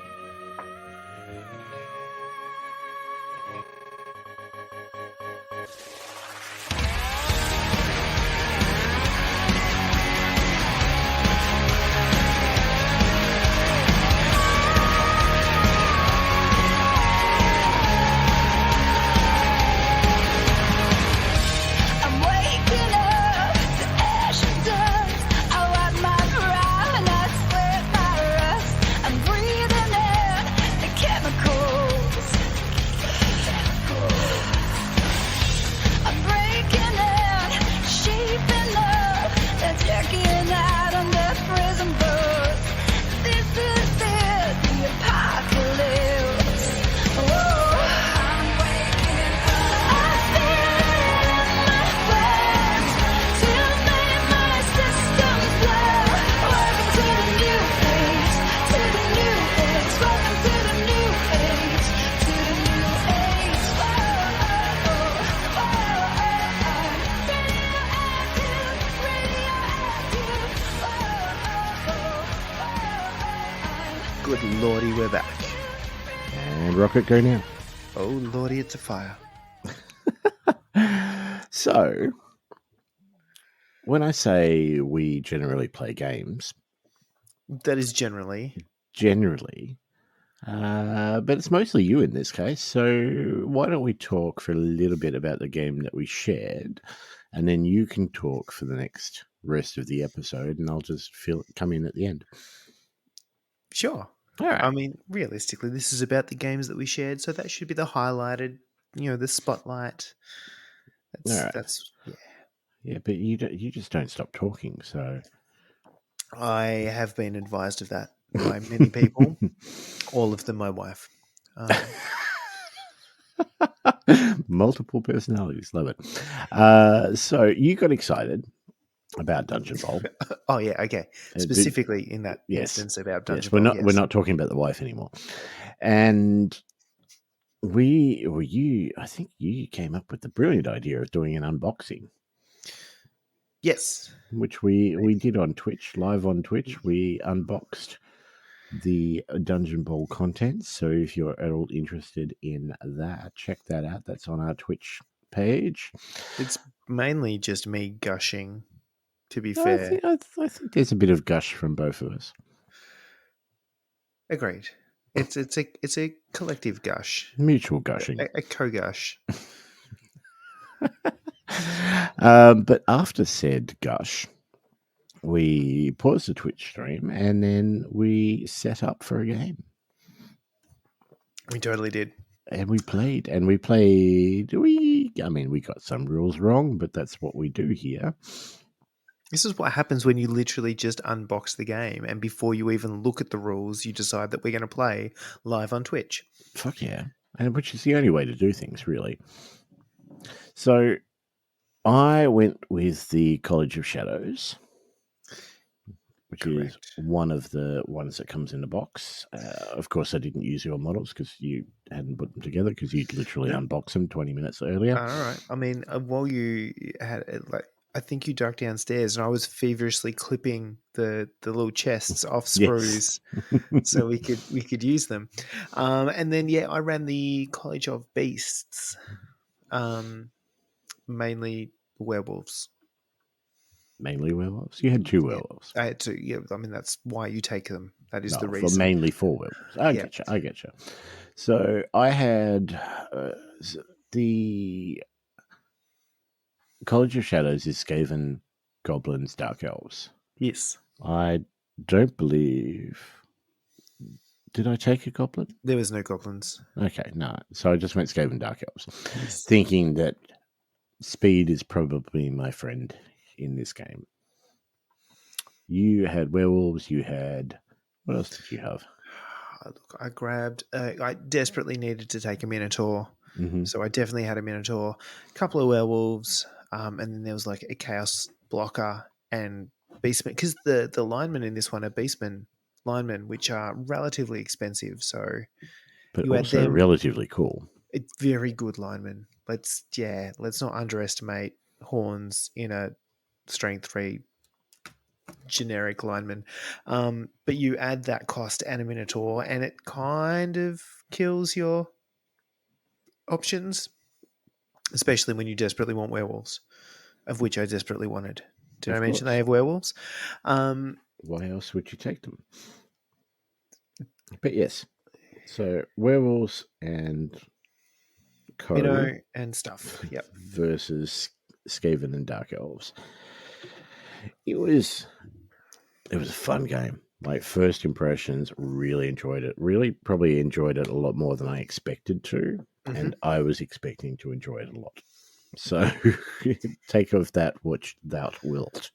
Good lordy, we're back. And rocket go now. Oh lordy, it's a fire. So, when I say we generally play games, that is generally, but it's mostly you in this case. So why don't we talk for a little bit about the game that we shared, and then you can talk for the next rest of the episode, and I'll just come in at the end. Sure. All right. I mean, realistically, this is about the games that we shared, so that should be the highlighted, the spotlight. That's yeah, but you just don't stop talking. So I have been advised of that by many people, all of them my wife. Multiple personalities, love it. So you got excited about Dungeon Bowl. Oh yeah, okay. Specifically in that instance about Dungeon Bowl. We're not talking about the wife anymore. And I think you came up with the brilliant idea of doing an unboxing. Yes. Which we did on Twitch, live on Twitch. We unboxed the Dungeon Bowl content. So if you're at all interested in that, check that out. That's on our Twitch page. It's mainly just me gushing, to be fair. I think there's a bit of gush from both of us. Agreed. It's a collective gush. Mutual gushing. A co-gush. But after said gush, we paused the Twitch stream and then we set up for a game. We totally did. And we played. We got some rules wrong, but that's what we do here. This is what happens when you literally just unbox the game, and before you even look at the rules, you decide that we're going to play live on Twitch. Fuck yeah. And which is the only way to do things, really. So I went with the College of Shadows, which is Correct. one of the ones that comes in the box. Of course, I didn't use your models because you hadn't put them together because you'd literally No. unboxed them 20 minutes earlier. All right. I mean, while you had it, like, I think you ducked downstairs, and I was feverishly clipping the little chests off Yes. sprues so we could use them. And then yeah, I ran the College of Beasts, mainly werewolves. Mainly werewolves. You had two Yeah, werewolves. I had to. Yeah, I mean that's why you take them. That is No, the for reason. mainly four werewolves. I Yeah. get you. I get you. So I had the College of Shadows is Skaven, Goblins, Dark Elves. Yes. I don't believe. Did I take a goblin? There was no goblins. Okay, no. So I just went Skaven, Dark Elves, Yes. thinking that speed is probably my friend in this game. You had werewolves. You had. What else did you have? Look, I grabbed. I desperately needed to take a minotaur, Mm-hmm. so I definitely had a minotaur, a couple of werewolves, and then there was like a chaos blocker and beastmen. Because the linemen in this one are beastmen linemen, which are relatively expensive. So But you add also them. relatively cool. It's very good linemen. Let's not underestimate horns in a strength 3 generic lineman. But you add that cost and a minotaur, and it kind of kills your options, especially when you desperately want werewolves, of which I desperately wanted. Did I Of mention they course. have werewolves? Um, Why else would you take them? But yes, so werewolves and co and stuff. Yep. versus Skaven and Dark Elves. It was a fun game. Like first impressions, really enjoyed it. Really, probably enjoyed it a lot more than I expected to, Mm-hmm. and I was expecting to enjoy it a lot. So take of that which thou wilt.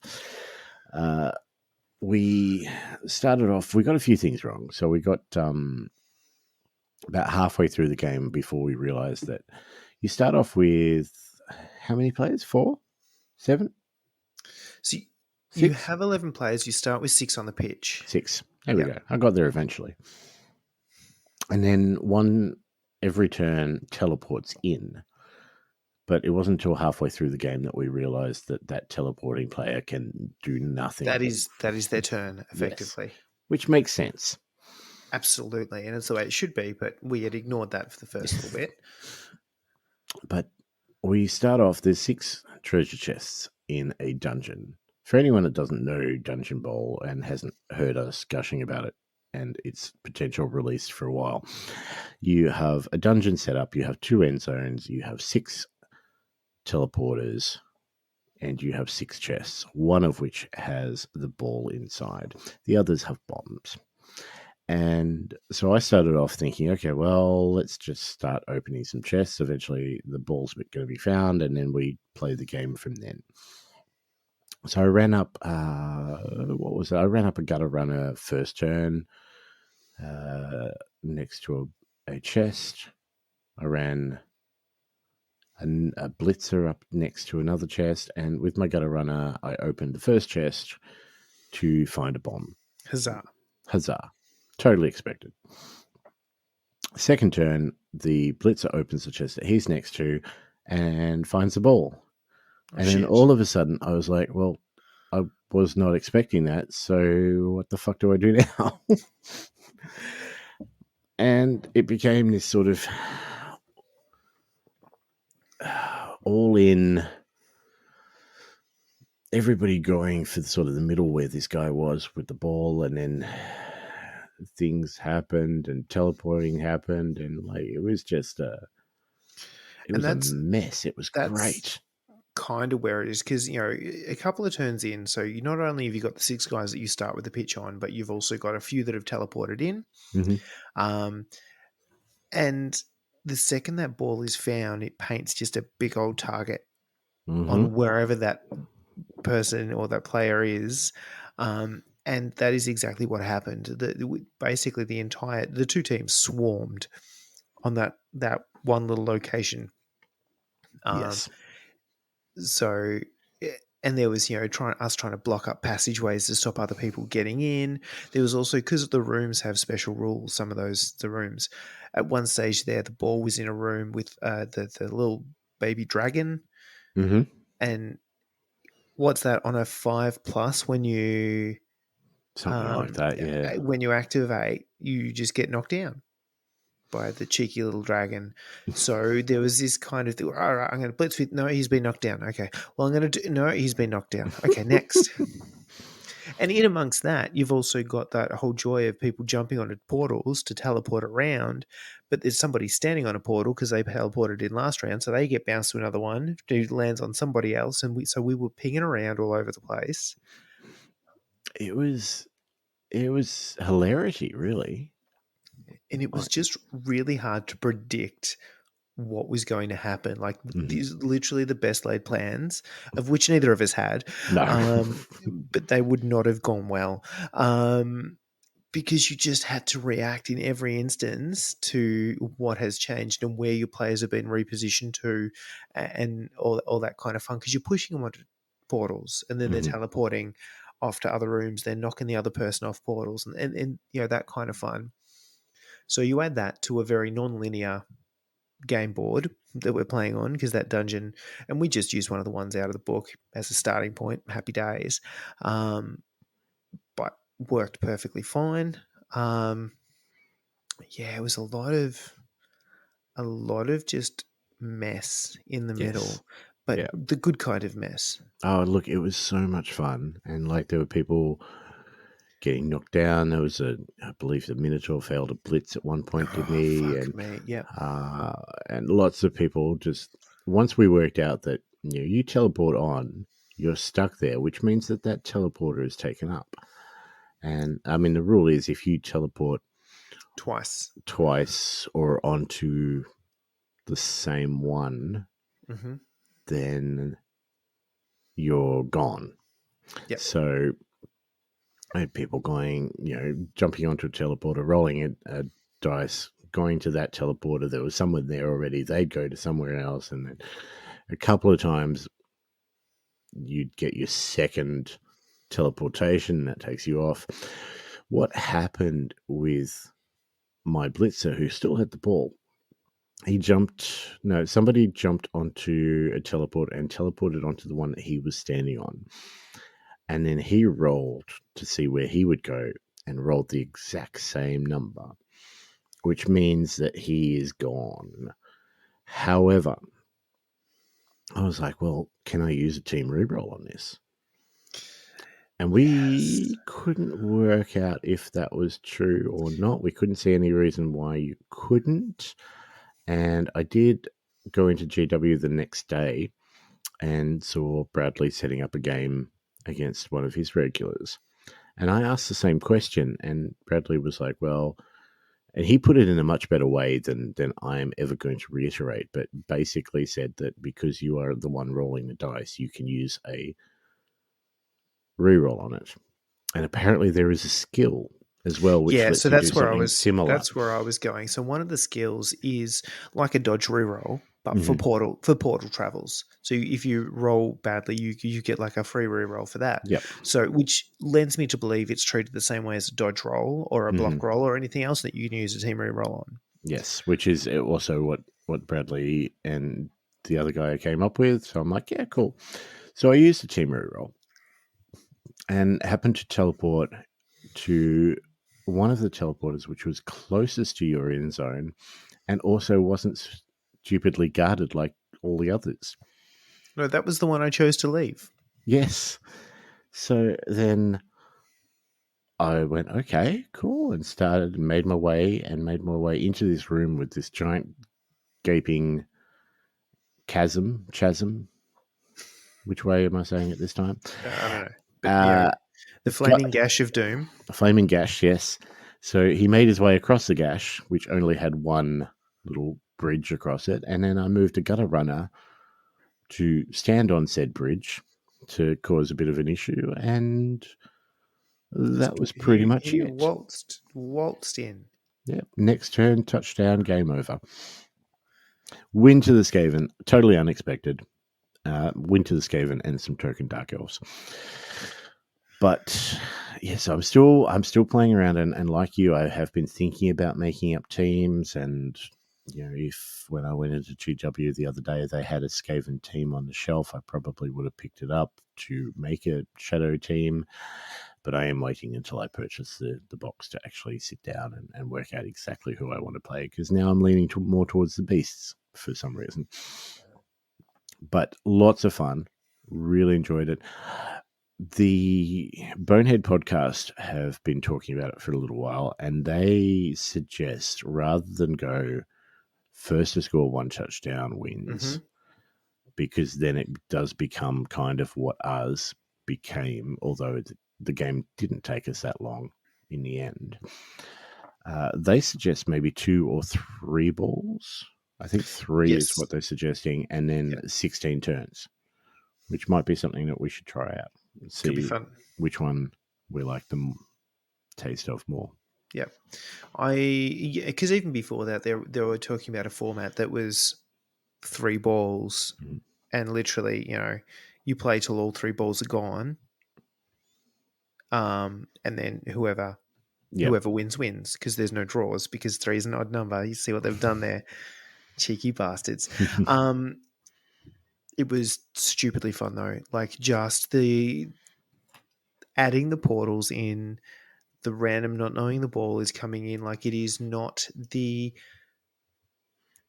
We started off. We got a few things wrong. So we got about halfway through the game before we realized that you start off with how many players? 4, 7, So you 6, have 11 players. You start with 6 on the pitch. 6. There we Yep. go. I got there eventually. And then one every turn teleports in. But it wasn't until halfway through the game that we realized that that teleporting player can do nothing. That is their turn, Yes, effectively. which makes sense. Absolutely, and it's the way it should be, but we had ignored that for the first little bit. But we start off, there's 6 treasure chests in a dungeon. For anyone that doesn't know Dungeon Bowl and hasn't heard us gushing about it and its potential release for a while, you have a dungeon set up, you have 2 end zones, you have 6 teleporters, and you have 6 chests, one of which has the ball inside. The others have bombs. And so I started off thinking, okay, well, let's just start opening some chests. Eventually, the ball's going to be found, and then we play the game from then. So I ran up, what was it? I ran up a gutter runner first turn next to a chest. I ran a blitzer up next to another chest, and with my gutter runner, I opened the first chest to find a bomb. Huzzah. Huzzah. Totally expected. Second turn, the blitzer opens the chest that he's next to and finds the ball. Oh, And then shit. all of a sudden, I was like, well, I was not expecting that. So what the fuck do I do now? And it became this sort of all in, everybody going for sort of the middle where this guy was with the ball, and then things happened and teleporting happened, and like it was just it And was a mess. It was that's great. kind of where it is, because a couple of turns in, so you not only have you got the 6 guys that you start with the pitch on, but you've also got a few that have teleported in. Mm-hmm. And the second that ball is found, it paints just a big old target Mm-hmm. on wherever that person or that player is. And that is exactly what happened. Basically, the two teams swarmed on that one little location. Um, Yes. so, and there was trying to block up passageways to stop other people getting in. There was also, because the rooms have special rules. Some of the rooms, at one stage there, the ball was in a room with the little baby dragon, Mm-hmm. and what's that on a 5+ Something like that, yeah. when you activate, you just get knocked down by the cheeky little dragon. So there was this kind of thing. All right, I'm going to blitz with. No, he's been knocked down. Okay. Well, I'm going to do. No, he's been knocked down. Okay, next. And in amongst that, you've also got that whole joy of people jumping onto portals to teleport around, but there's somebody standing on a portal because they teleported in last round, so they get bounced to another one who lands on somebody else, and we were pinging around all over the place. It was hilarity, really. And it was just really hard to predict what was going to happen. Like, these literally the best laid plans, of which neither of us had. No. But they would not have gone well. Because you just had to react in every instance to what has changed and where your players have been repositioned to, and all that kind of fun. Because you're pushing them onto portals, and then they're teleporting off to other rooms. They're knocking the other person off portals, and that kind of fun. So you add that to a very non-linear game board that we're playing on, because that dungeon, and we just used one of the ones out of the book as a starting point. Happy days. But worked perfectly fine. It was a lot of just mess in the middle, but Yeah. the good kind of mess. Oh, look, it was so much fun. And like there were people getting knocked down. There was I believe the Minotaur failed a blitz at one point, didn't he? Fuck me. Yep. And lots of people just, once we worked out that you teleport on, you're stuck there, which means that teleporter is taken up. And I mean, the rule is if you teleport twice or onto the same one, then you're gone. Yep. So I had people going, jumping onto a teleporter, rolling a dice, going to that teleporter. There was someone there already. They'd go to somewhere else. And then a couple of times you'd get your second teleportation that takes you off. What happened with my blitzer, who still had the ball, somebody jumped onto a teleport and teleported onto the one that he was standing on. And then he rolled to see where he would go and rolled the exact same number, which means that he is gone. However, I was like, well, can I use a team reroll on this? And we couldn't work out if that was true or not. We couldn't see any reason why you couldn't. And I did go into GW the next day and saw Bradley setting up a game against one of his regulars. And I asked the same question, and Bradley was like, well, and he put it in a much better way than I'm ever going to reiterate, but basically said that because you are the one rolling the dice, you can use a reroll on it. And apparently there is a skill as well, which lets you do something similar. That's where I was going. So one of the skills is like a dodge reroll, but for portal travels. So if you roll badly, you get like a free reroll for that. Yep. So which lends me to believe it's treated the same way as a dodge roll or a block roll or anything else that you can use a team reroll on. Yes, which is also what Bradley and the other guy came up with. So I'm like, yeah, cool. So I used a team reroll and happened to teleport to one of the teleporters, which was closest to your end zone and also wasn't stupidly guarded like all the others. No, that was the one I chose to leave. Yes. So then I went, okay, cool, and made my way into this room with this giant gaping chasm. Which way am I saying it this time? I don't know. But, the flaming gash of doom. A flaming gash, yes. So he made his way across the gash, which only had one little bridge across it. And then I moved a gutter runner to stand on said bridge to cause a bit of an issue, and that was pretty much he it. waltzed in. Yeah. Next turn, touchdown, game over. Win to the Skaven, totally unexpected. Win to the Skaven and some token Dark Elves. But yes, I'm still playing around, and like you, I have been thinking about making up teams. And if when I went into GW the other day, they had a Skaven team on the shelf, I probably would have picked it up to make a shadow team. But I am waiting until I purchase the box to actually sit down and work out exactly who I want to play, because now I'm leaning more towards the beasts for some reason. But lots of fun. Really enjoyed it. The Bonehead podcast have been talking about it for a little while, and they suggest rather than go first to score one touchdown wins, because then it does become kind of what ours became, although the game didn't take us that long in the end. They suggest maybe 2 or 3 balls. I think 3 is what they're suggesting, and then 16 turns, which might be something that we should try out and see which one we like the taste of more. Yeah, because even before that, they were talking about a format that was 3 balls, and literally, you play till all 3 balls are gone, and then whoever wins because there's no draws, because 3 is an odd number. You see what they've done there, cheeky bastards. It was stupidly fun though, like just the adding the portals in, the random not knowing the ball is coming in, like it is not the.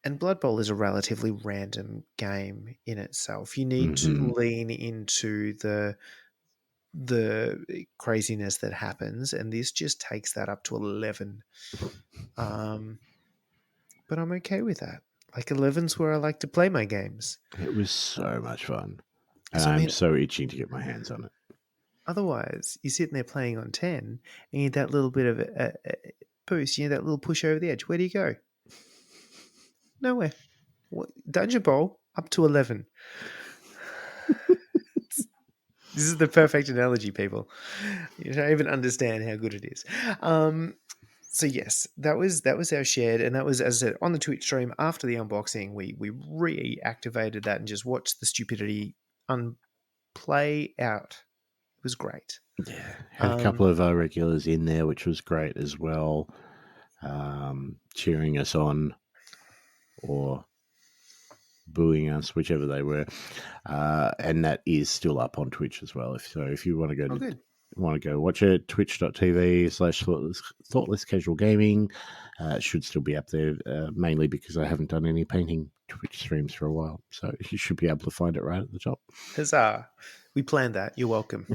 And Blood Bowl is a relatively random game in itself. You need to lean into the craziness that happens, and this just takes that up to 11. But I'm okay with that. Like 11's where I like to play my games. It was so much fun, and I'm so itching to get my hands on it. Otherwise, you're sitting there playing on 10, and you need that little bit of a boost. You need that little push over the edge. Where do you go? Nowhere. Dungeon Bowl up to 11. This is the perfect analogy, people. You don't even understand how good it is. So yes, that was our shared, and that was, as I said, on the Twitch stream after the unboxing. We reactivated that and just watched the stupidity play out. It was great. Yeah, had a couple of our regulars in there, which was great as well, cheering us on or booing us, whichever they were, and that is still up on Twitch as well. If you want to go watch it, twitch.tv/thoughtless casual gaming. It should still be up there, mainly because I haven't done any painting Twitch streams for a while, so you should be able to find it right at the top. Huzzah! We planned that. You're welcome.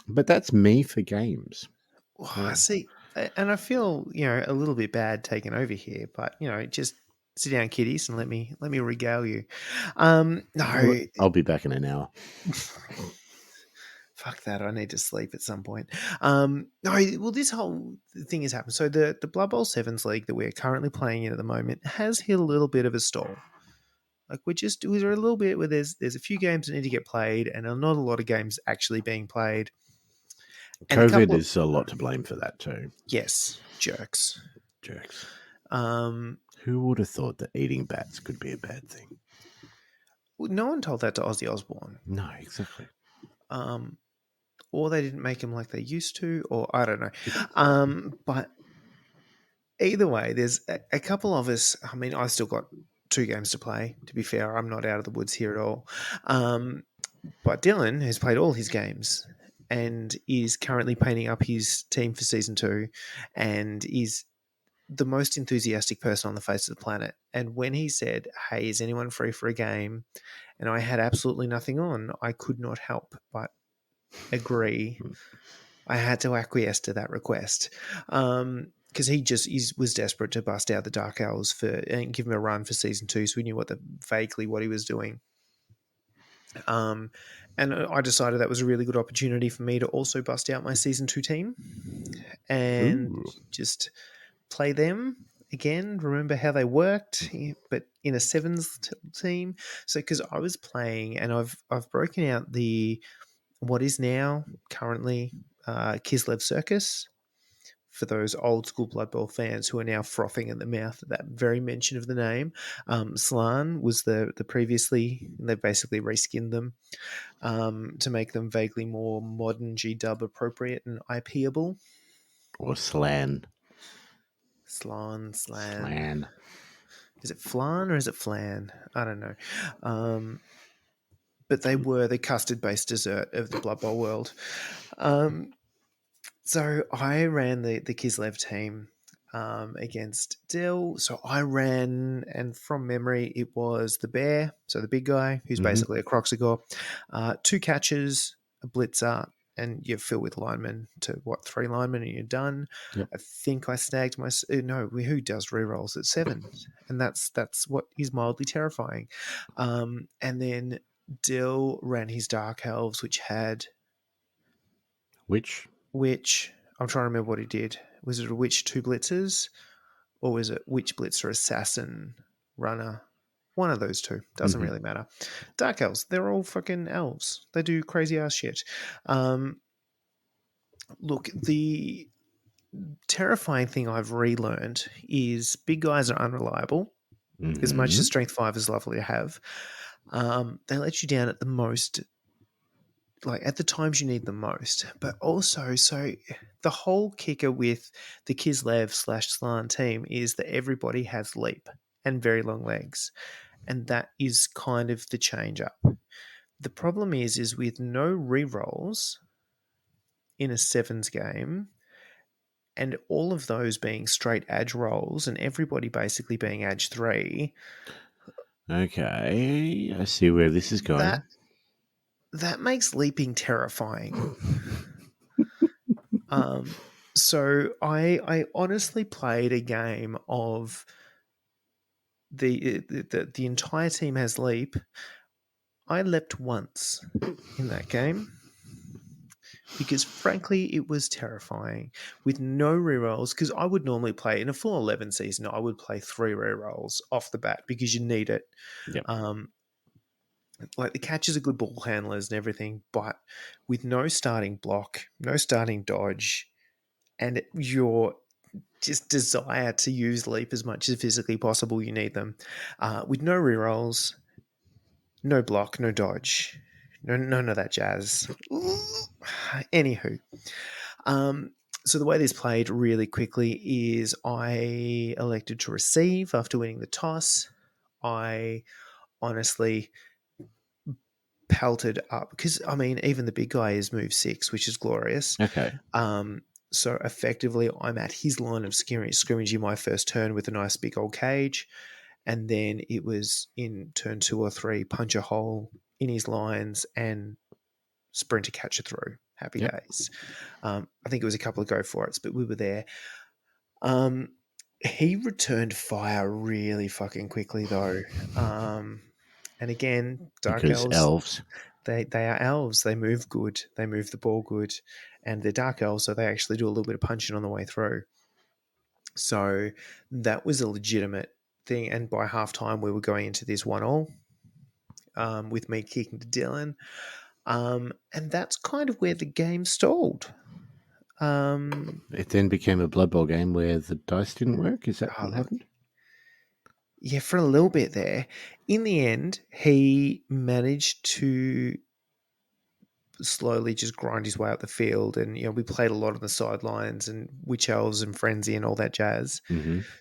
But that's me for games. I see, and I feel a little bit bad taking over here, but just sit down, kiddies, and let me regale you. No, I'll be back in an hour. Fuck that! I need to sleep at some point. No, well, this whole thing has happened. So the Blood Bowl Sevens League that we're currently playing in at the moment has hit a little bit of a stall. Like we're a little bit where there's a few games that need to get played, and not a lot of games actually being played. And COVID is a lot to blame for that too. Yes, jerks. Who would have thought that eating bats could be a bad thing? Well, no one told that to Ozzy Osbourne. No, exactly. Or they didn't make him like they used to, or I don't know. But either way, there's a couple of us. I mean, I still got 2 games to play. To be fair, I'm not out of the woods here at all. But Dylan has played all his games and is currently painting up his team for season 2, and is the most enthusiastic person on the face of the planet. And when he said, "Hey, is anyone free for a game?" and I had absolutely nothing on, I could not help but agree. I had to acquiesce to that request, because he was desperate to bust out the Dark Elves and give him a run for season 2, so we knew vaguely what he was doing. And I decided that was a really good opportunity for me to also bust out my season 2 team and just play them. again, remember how they worked, but in a sevens team. So because I was playing, and I've broken out the what is now currently Kislev Circus for those old school Blood Bowl fans who are now frothing at the mouth at that very mention of the name. Slan was the previously, they've basically reskinned them to make them vaguely more modern G-dub appropriate and IPable. Or Slan. Slan. Slan. Is it flan or is it flan? I don't know. But they were the custard-based dessert of the Blood Bowl world. So I ran the Kislev team against Dill. So I ran, and from memory, it was the bear, so the big guy, who's basically a Croxigore, 2 catches, a blitzer, and you fill with linemen to 3 linemen, and you're done. Yep. I think I snagged my no. Who does rerolls at 7? And that's what is mildly terrifying. And then Dill ran his Dark Elves, which had Which? I'm trying to remember what he did. Was it a witch, 2 blitzers, or was it witch blitzer, assassin, runner? One of those two. Doesn't really matter. Dark elves, they're all fucking elves. They do crazy ass shit. Look, the terrifying thing I've relearned is big guys are unreliable. As much as strength 5 is lovely to have, they let you down at the most, like at the times you need them most. But also, so the whole kicker with the Kislev / Slan team is that everybody has leap and very long legs. And that is kind of the change up. The problem is with no rerolls in a sevens game, and all of those being straight edge rolls and everybody basically being edge 3. Okay, I see where this is going. That makes leaping terrifying. So I honestly played a game of the entire team has leap. I leapt once in that game because frankly it was terrifying with no rerolls, because I would normally play in a full 11 season, I would play 3 rerolls off the bat because you need it. Yep. Like the catchers are good ball handlers and everything, but with no starting block, no starting dodge, and your just desire to use leap as much as physically possible, you need them. With no rerolls, no block, no dodge, none of that jazz. Anywho, so the way this played really quickly is I elected to receive after winning the toss. I honestly pelted up because, I mean, even the big guy is move 6, which is glorious. Okay. So effectively, I'm at his line of scrimmaging my first turn with a nice big old cage. And then it was in turn 2 or 3, punch a hole in his lines and sprint to catch a through. Happy days. I think it was a couple of go for it's, but we were there. He returned fire really fucking quickly though. And again, Dark Because elves. They are elves. They move good. They move the ball good. And they're Dark Elves, so they actually do a little bit of punching on the way through. So that was a legitimate thing. And by halftime, we were going into this 1-1 with me kicking to Dylan. And that's kind of where the game stalled. It then became a Blood Bowl game where the dice didn't work. Is that what happened? Yeah, for a little bit there. In the end, he managed to slowly just grind his way up the field, and we played a lot on the sidelines and witch elves and frenzy and all that jazz.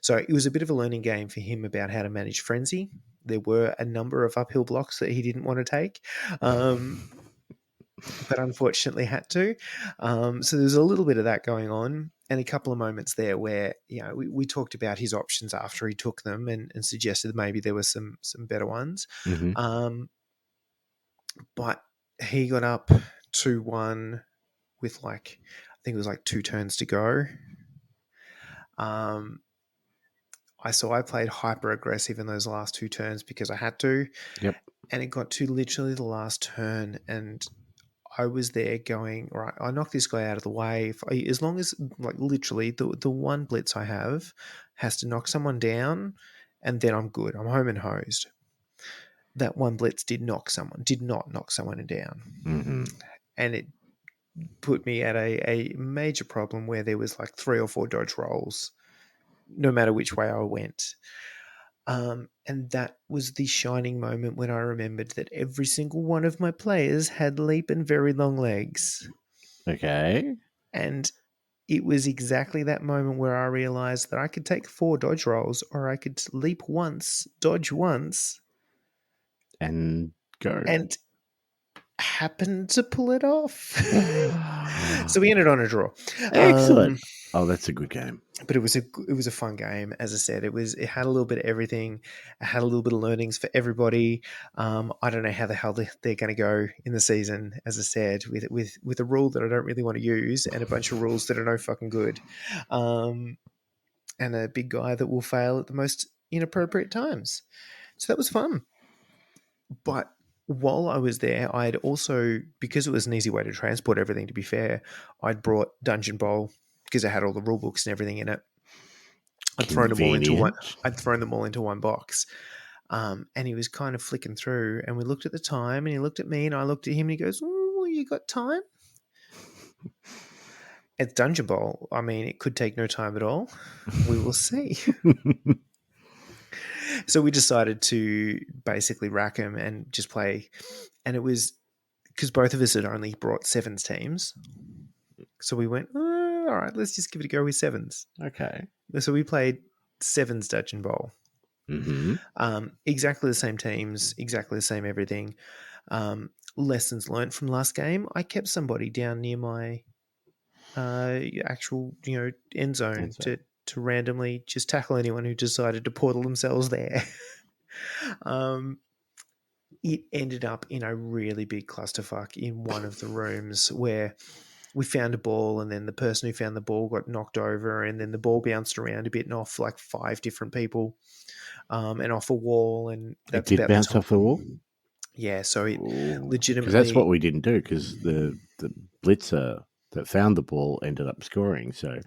So it was a bit of a learning game for him about how to manage frenzy. There were a number of uphill blocks that he didn't want to take, but unfortunately had to. So there's a little bit of that going on, and a couple of moments there where we talked about his options after he took them and suggested maybe there were some better ones. But he got up 2-1 with I think it was 2 turns to go. I played hyper aggressive in those last 2 turns because I had to. Yep. And it got to literally the last turn, and I was there going, right, I knocked this guy out of the way. As long as, like, literally the one blitz I have has to knock someone down, and then I'm good. I'm home and hosed. That one blitz did not knock someone down. Mm-hmm. And it put me at a major problem where there was like 3 or 4 dodge rolls, no matter which way I went. And that was the shining moment when I remembered that every single one of my players had leap and very long legs. Okay. And it was exactly that moment where I realized that I could take 4 dodge rolls, or I could leap once, dodge once, And go. and happened to pull it off. So we ended on a draw. Excellent. Oh, that's a good game. But it was a fun game. As I said, it had a little bit of everything. It had a little bit of learnings for everybody. I don't know how the hell they're going to go in the season. As I said, with a rule that I don't really want to use, and a bunch of rules that are no fucking good, and a big guy that will fail at the most inappropriate times. So that was fun. But while I was there, I'd also, because it was an easy way to transport everything, to be fair, I'd brought Dungeon Bowl because it had all the rule books and everything in it. I'd thrown them all into one. Convenient. I'd thrown them all into one box. And he was kind of flicking through, and we looked at the time, and he looked at me, and I looked at him, and he goes, "Oh, you got time?" It's Dungeon Bowl. I mean, it could take no time at all. We will see. So we decided to basically rack him and just play. And it was because both of us had only brought sevens teams. So we went, all right, let's just give it a go with sevens. Okay. So we played sevens Dungeon Bowl. Mm-hmm. Exactly the same teams, exactly the same everything. Lessons learned from last game. I kept somebody down near my actual, end zone to randomly just tackle anyone who decided to portal themselves there. It ended up in a really big clusterfuck in one of the rooms where we found a ball, and then the person who found the ball got knocked over, and then the ball bounced around a bit and off like 5 different people, and off a wall, and It that's did about the bounce time. off the wall? Yeah, so it Because that's what legitimately, we didn't do, because the blitzer that found the ball ended up scoring. So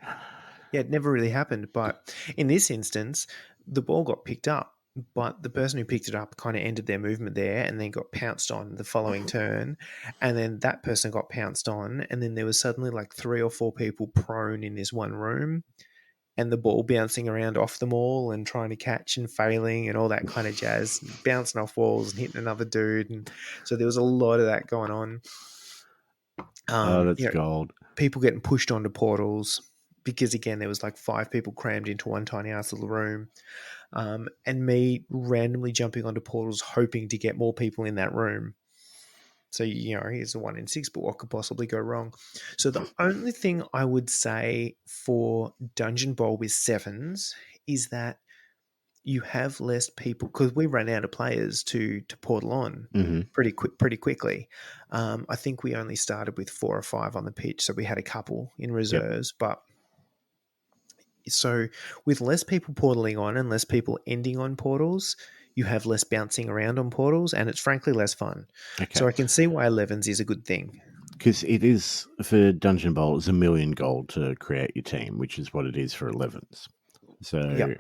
yeah, it never really happened. But in this instance, the ball got picked up, but the person who picked it up kind of ended their movement there and then got pounced on the following turn. And then that person got pounced on. And then there was suddenly like 3 or 4 people prone in this one room, and the ball bouncing around off them all and trying to catch and failing and all that kind of jazz, bouncing off walls and hitting another dude. And so there was a lot of that going on. that's gold. People getting pushed onto portals because, again, there was like 5 people crammed into one tiny ass little room, and me randomly jumping onto portals hoping to get more people in that room. So, here's a 1 in 6, but what could possibly go wrong? So the only thing I would say for Dungeon Bowl with sevens is that you have less people, because we ran out of players to portal on pretty quickly. I think we only started with 4 or 5 on the pitch, so we had a couple in reserves. But so with less people portaling on and less people ending on portals, you have less bouncing around on portals, and it's frankly less fun. Okay. So I can see why 11s is a good thing. Because it is, for Dungeon Bowl, it's $1 million gold to create your team, which is what it is for 11s. So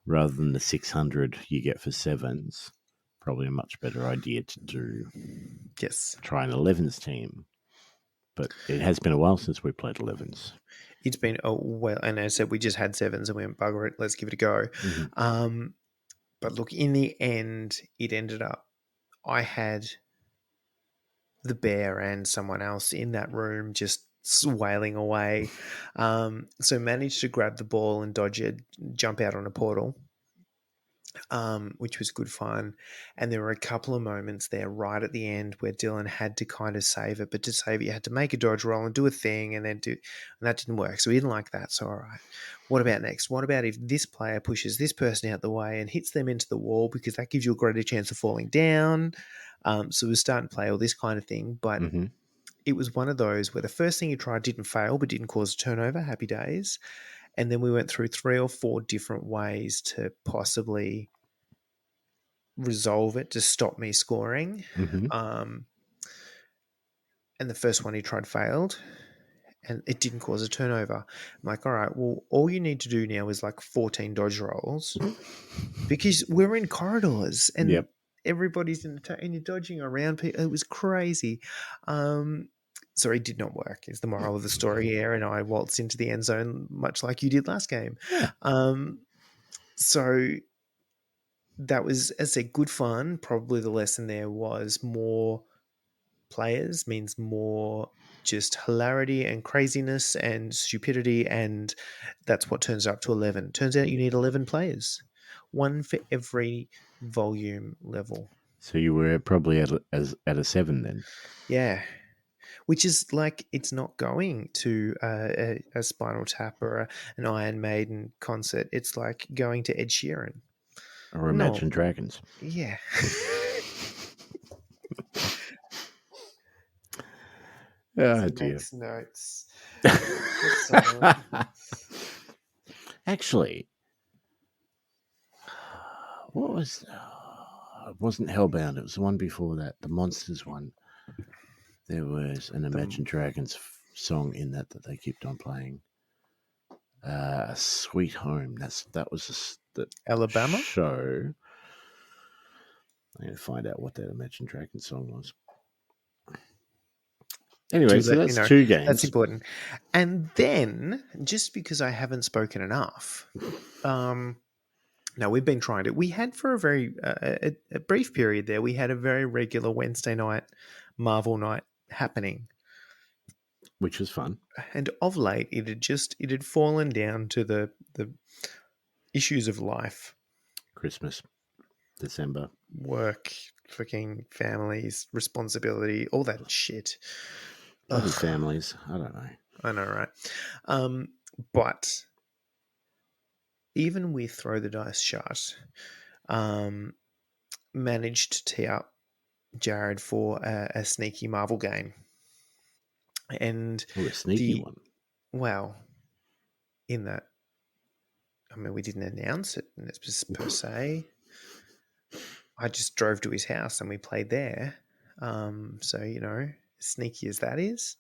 rather than the 600 you get for sevens, probably a much better idea to do. Yes. Try an 11s team. But it has been a while since we played 11s. It's been a while, and as I said, we just had sevens and we went, bugger it, let's give it a go. But look, in the end, it ended up, I had the bear and someone else in that room just wailing away. So managed to grab the ball and dodge it, jump out on a portal, which was good fun. And there were a couple of moments there right at the end where Dylan had to kind of save it, but to save it, you had to make a dodge roll and do a thing, and that didn't work. So we didn't like that. So, all right, what about next? What about if this player pushes this person out the way and hits them into the wall, because that gives you a greater chance of falling down? So we're starting to play all this kind of thing, but it was one of those where the first thing you tried didn't fail, but didn't cause a turnover. Happy days. And then we went through 3 or 4 different ways to possibly resolve it to stop me scoring. and the first one he tried failed, and it didn't cause a turnover. I'm like, all right, well, all you need to do now is like 14 dodge rolls because we're in corridors and Yep. everybody's and you're dodging around people. It was crazy. Sorry, it did not work. Is the moral of the story here, and I waltzed into the end zone much like you did last game. Yeah. So that was, as I said, good fun. Probably the lesson there was more players means more just hilarity and craziness and stupidity, and that's what turns up to 11. Turns out you need 11 players, one for every volume level. So you were probably at a 7 then. Yeah, which is like it's not going to a Spinal Tap or an Iron Maiden concert. It's like going to Ed Sheeran. Or No, Imagine Dragons. yeah. Oh He dear. makes notes. What song? Actually, what was? It wasn't Hellbound. It was the one before that, the Monsters one. There was an Imagine Dragons song in that they kept on playing. Sweet Home. That was the Alabama? show. I'm going to find out what that Imagine Dragons song was. Anyway, Do so let me that's know. 2 That's games. important. And then, just because I haven't spoken enough, now we've been trying to. We had for a very a brief period there. We had a very regular Wednesday night Marvel night happening, Which was fun. and of late it had fallen down to the issues of life, Christmas, December. work, freaking families, responsibility, all that shit. Bloody Ugh, families. I don't know. I know, right? But even with Throw the Dice Shut, um, managed to tee up Jared for a sneaky Marvel game. And Oh, a sneaky the, one. well, in that, I mean, we didn't announce it per se. I just drove to his house and we played there. So, sneaky as that is.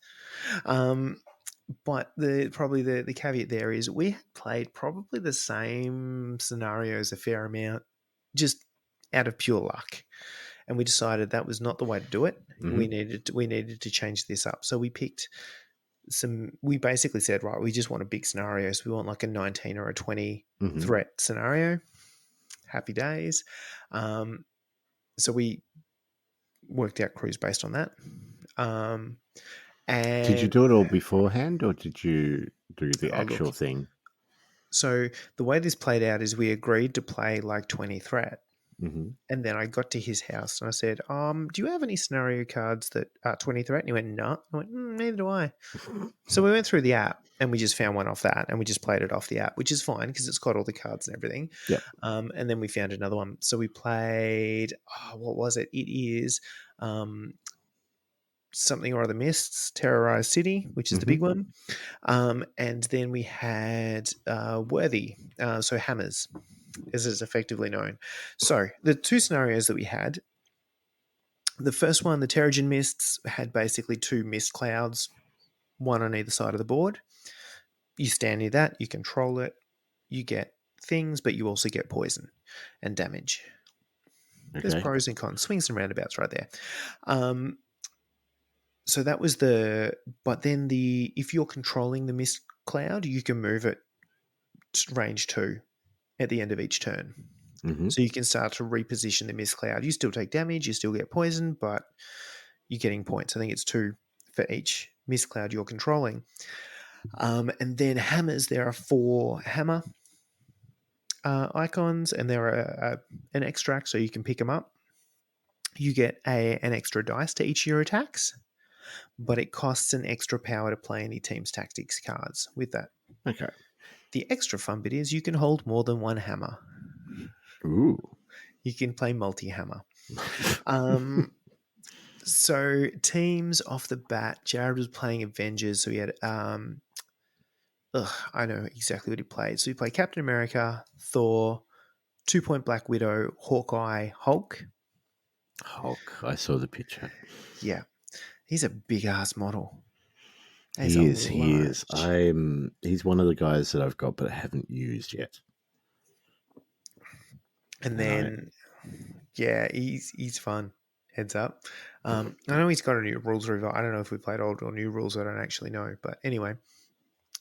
But the caveat there is we had played probably the same scenarios a fair amount, just out of pure luck, and we decided that was not the way to do it. Mm-hmm. We needed to change this up. So we picked some. We basically said, right, we just want a big scenario. So we want like a 19 or a 20 Mm-hmm. threat scenario. Happy days. So we worked out crews based on that. Did you And do it all beforehand, or did you do the oh, look, actual thing? so the way this played out is we agreed to play like 20 threat. Mm-hmm. And then I got to his house and I said, do you have any scenario cards that are 20 threat? And he went, no. I went, neither do I. So we went through the app and we just found one off that and we just played it off the app, which is fine because it's got all the cards and everything. Yep. And then we found another one. So we played, what was it? It is something or other Mists, Terrorized City, which is the Mm-hmm. big one. And then we had Worthy, so Hammers, as it's effectively known. So the two scenarios that we had, the first one, the Terrigen Mists, had basically two mist clouds, one on either side of the board. You stand near that, you control it, you get things, but you also get poison and damage. There's Okay. pros and cons, swings and roundabouts right there. So that was but then if you're controlling the mist cloud, you can move it range 2 at the end of each turn. Mm-hmm. So you can start to reposition the mist cloud. You still take damage, you still get poison, but you're getting points. I think it's 2 for each mist cloud you're controlling. And then hammers, there are 4 hammer icons, and there are an extract, so you can pick them up. You get an extra dice to each of your attacks, but it costs an extra power to play any team's tactics cards with that. Okay. The extra fun bit is you can hold more than one hammer. Ooh. You can play multi-hammer. So teams off the bat, Jared was playing Avengers, so he had I know exactly what he played. So he played Captain America, Thor, 2-Point Black Widow, Hawkeye, Hulk. Hulk. I saw the picture. Yeah. He's a big ass model. He's a He is. He is. large. He's one of the guys that I've got, but I haven't used yet. And And I. then, yeah, he's fun. Heads up. I know he's got a new rules reveal. I don't know if we played old or new rules. I don't actually know. But anyway,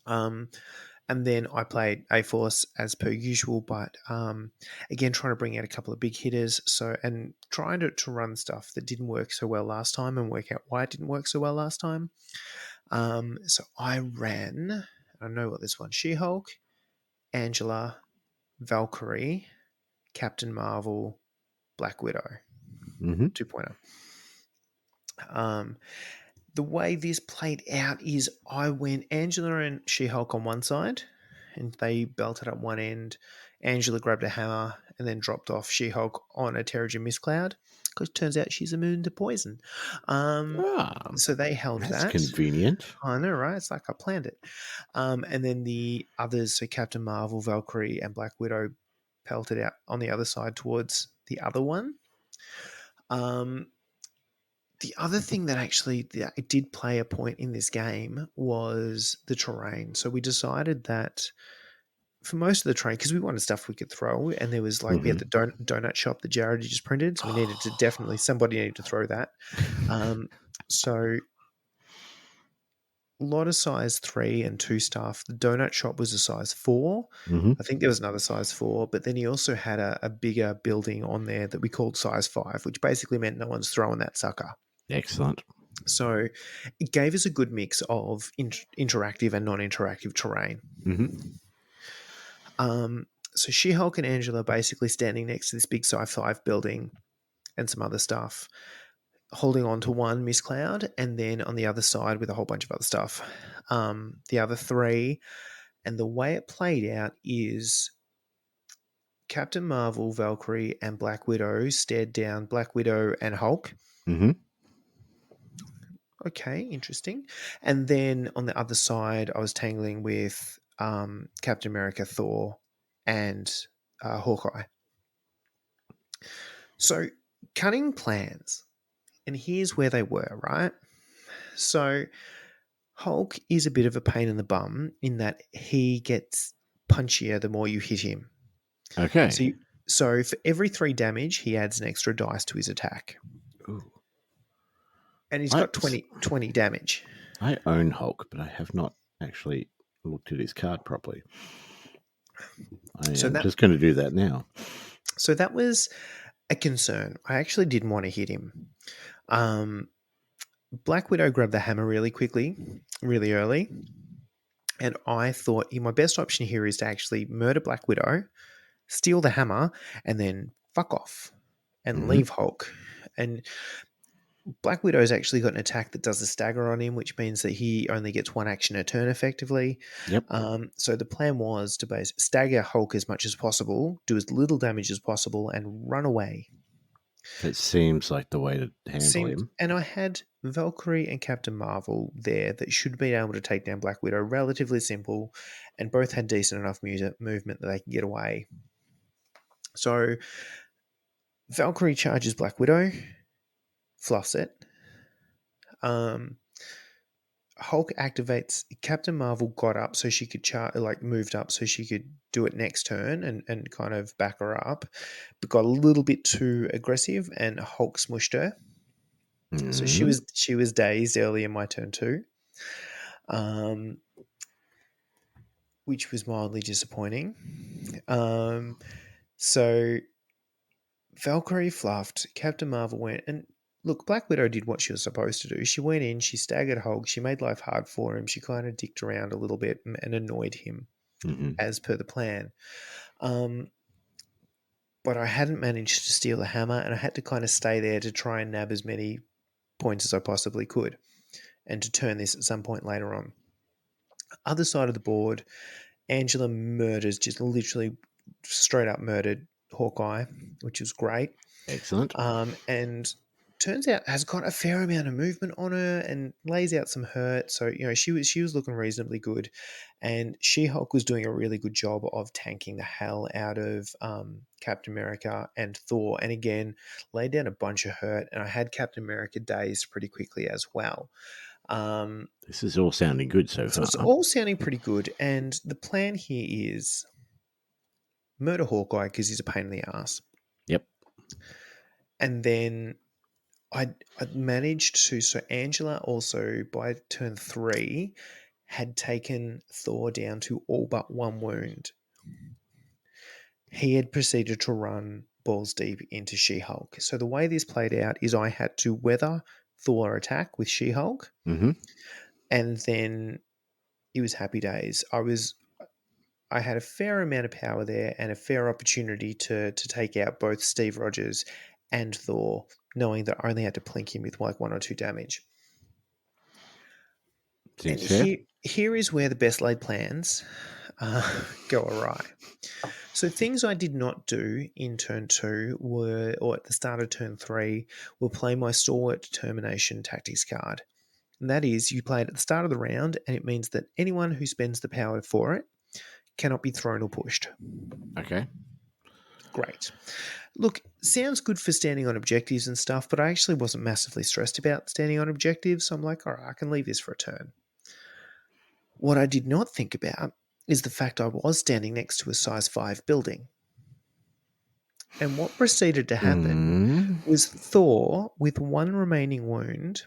and then I played A Force as per usual, but again, trying to bring out a couple of big hitters. So, and trying to run stuff that didn't work so well last time and work out why it didn't work so well last time. So I ran, I know what this one, She-Hulk, Angela, Valkyrie, Captain Marvel, Black Widow, Mm-hmm. 2.0. The way this played out is I went Angela and She-Hulk on one side, and they belted up one end. Angela grabbed a hammer and then dropped off She-Hulk on a Terrigen Mist Cloud, because it turns out she's immune to poison. So they held That's that. convenient. I know, right? It's like I planned it. And then the others, so Captain Marvel, Valkyrie, and Black Widow, pelted out on the other side towards the other one. The other thing that actually it did play a point in this game was the terrain. So we decided that for most of the terrain, because we wanted stuff we could throw, and there was like we had the donut shop that Jared had just printed, so we needed to somebody needed to throw that. So a lot of size 3 and 2 stuff. The donut shop was a size 4. Mm-hmm. I think there was another size 4, but then he also had a bigger building on there that we called size 5, which basically meant no one's throwing that sucker. Excellent. So it gave us a good mix of interactive and non-interactive terrain. Mm-hmm. So She-Hulk and Angela basically standing next to this big sci-fi building and some other stuff, holding on to one Miss Cloud, and then on the other side with a whole bunch of other stuff, the other 3. And the way it played out is Captain Marvel, Valkyrie, and Black Widow stared down Black Widow and Hulk. Mm-hmm. Okay, interesting. And then on the other side, I was tangling with Captain America, Thor, and Hawkeye. So cutting plans, and here's where they were, right? So Hulk is a bit of a pain in the bum in that he gets punchier the more you hit him. Okay. So for every 3 damage, he adds an extra dice to his attack. Ooh. And he's got 20 damage. I own Hulk, but I have not actually looked at his card properly. I'm just going to do that now. So that was a concern. I actually didn't want to hit him. Black Widow grabbed the hammer really quickly, really early. And I thought my best option here is to actually murder Black Widow, steal the hammer, and then fuck off and leave Hulk. And Black Widow's actually got an attack that does a stagger on him, which means that he only gets 1 action a turn effectively. Yep. So the plan was to stagger Hulk as much as possible, do as little damage as possible, and run away. It seems like the way to handle him. And I had Valkyrie and Captain Marvel there that should be able to take down Black Widow. Relatively simple, and both had decent enough movement that they can get away. So Valkyrie charges Black Widow, fluffs it. Hulk activates. Captain Marvel got up so she could moved up so she could do it next turn and kind of back her up, but got a little bit too aggressive and Hulk smushed her. Mm-hmm. So she was dazed early in my turn too, which was mildly disappointing. So Valkyrie fluffed. Captain Marvel went and. Look, Black Widow did what she was supposed to do. She went in, she staggered Hulk, she made life hard for him, she kind of dicked around a little bit and annoyed him as per the plan. But I hadn't managed to steal the hammer and I had to kind of stay there to try and nab as many points as I possibly could and to turn this at some point later on. Other side of the board, Angela murders, just literally straight up murdered Hawkeye, which was great. Excellent. And turns out has got a fair amount of movement on her and lays out some hurt. So, she was looking reasonably good. And She-Hulk was doing a really good job of tanking the hell out of Captain America and Thor. And again, laid down a bunch of hurt. And I had Captain America dazed pretty quickly as well. This is all sounding good so So far. it's all sounding pretty good. And the plan here is murder Hawkeye because he's a pain in the ass. Yep. And then I'd managed to. So Angela also, by turn 3, had taken Thor down to all but one wound. He had proceeded to run balls deep into She-Hulk. So the way this played out is I had to weather Thor attack with She-Hulk, and then it was happy days. I had a fair amount of power there and a fair opportunity to take out both Steve Rogers and Thor, knowing that I only had to plink him with like 1 or 2 damage. Seems And fair. here is where the best laid plans go awry. So things I did not do in turn 2 or at the start of turn 3, were play my stalwart determination tactics card. And that is, you play it at the start of the round, and it means that anyone who spends the power for it cannot be thrown or pushed. Okay. Great. Look, sounds good for standing on objectives and stuff, but I actually wasn't massively stressed about standing on objectives, so I'm like, all right, I can leave this for a turn. What I did not think about is the fact I was standing next to a size 5 building. And what proceeded to happen was Thor, with 1 remaining wound,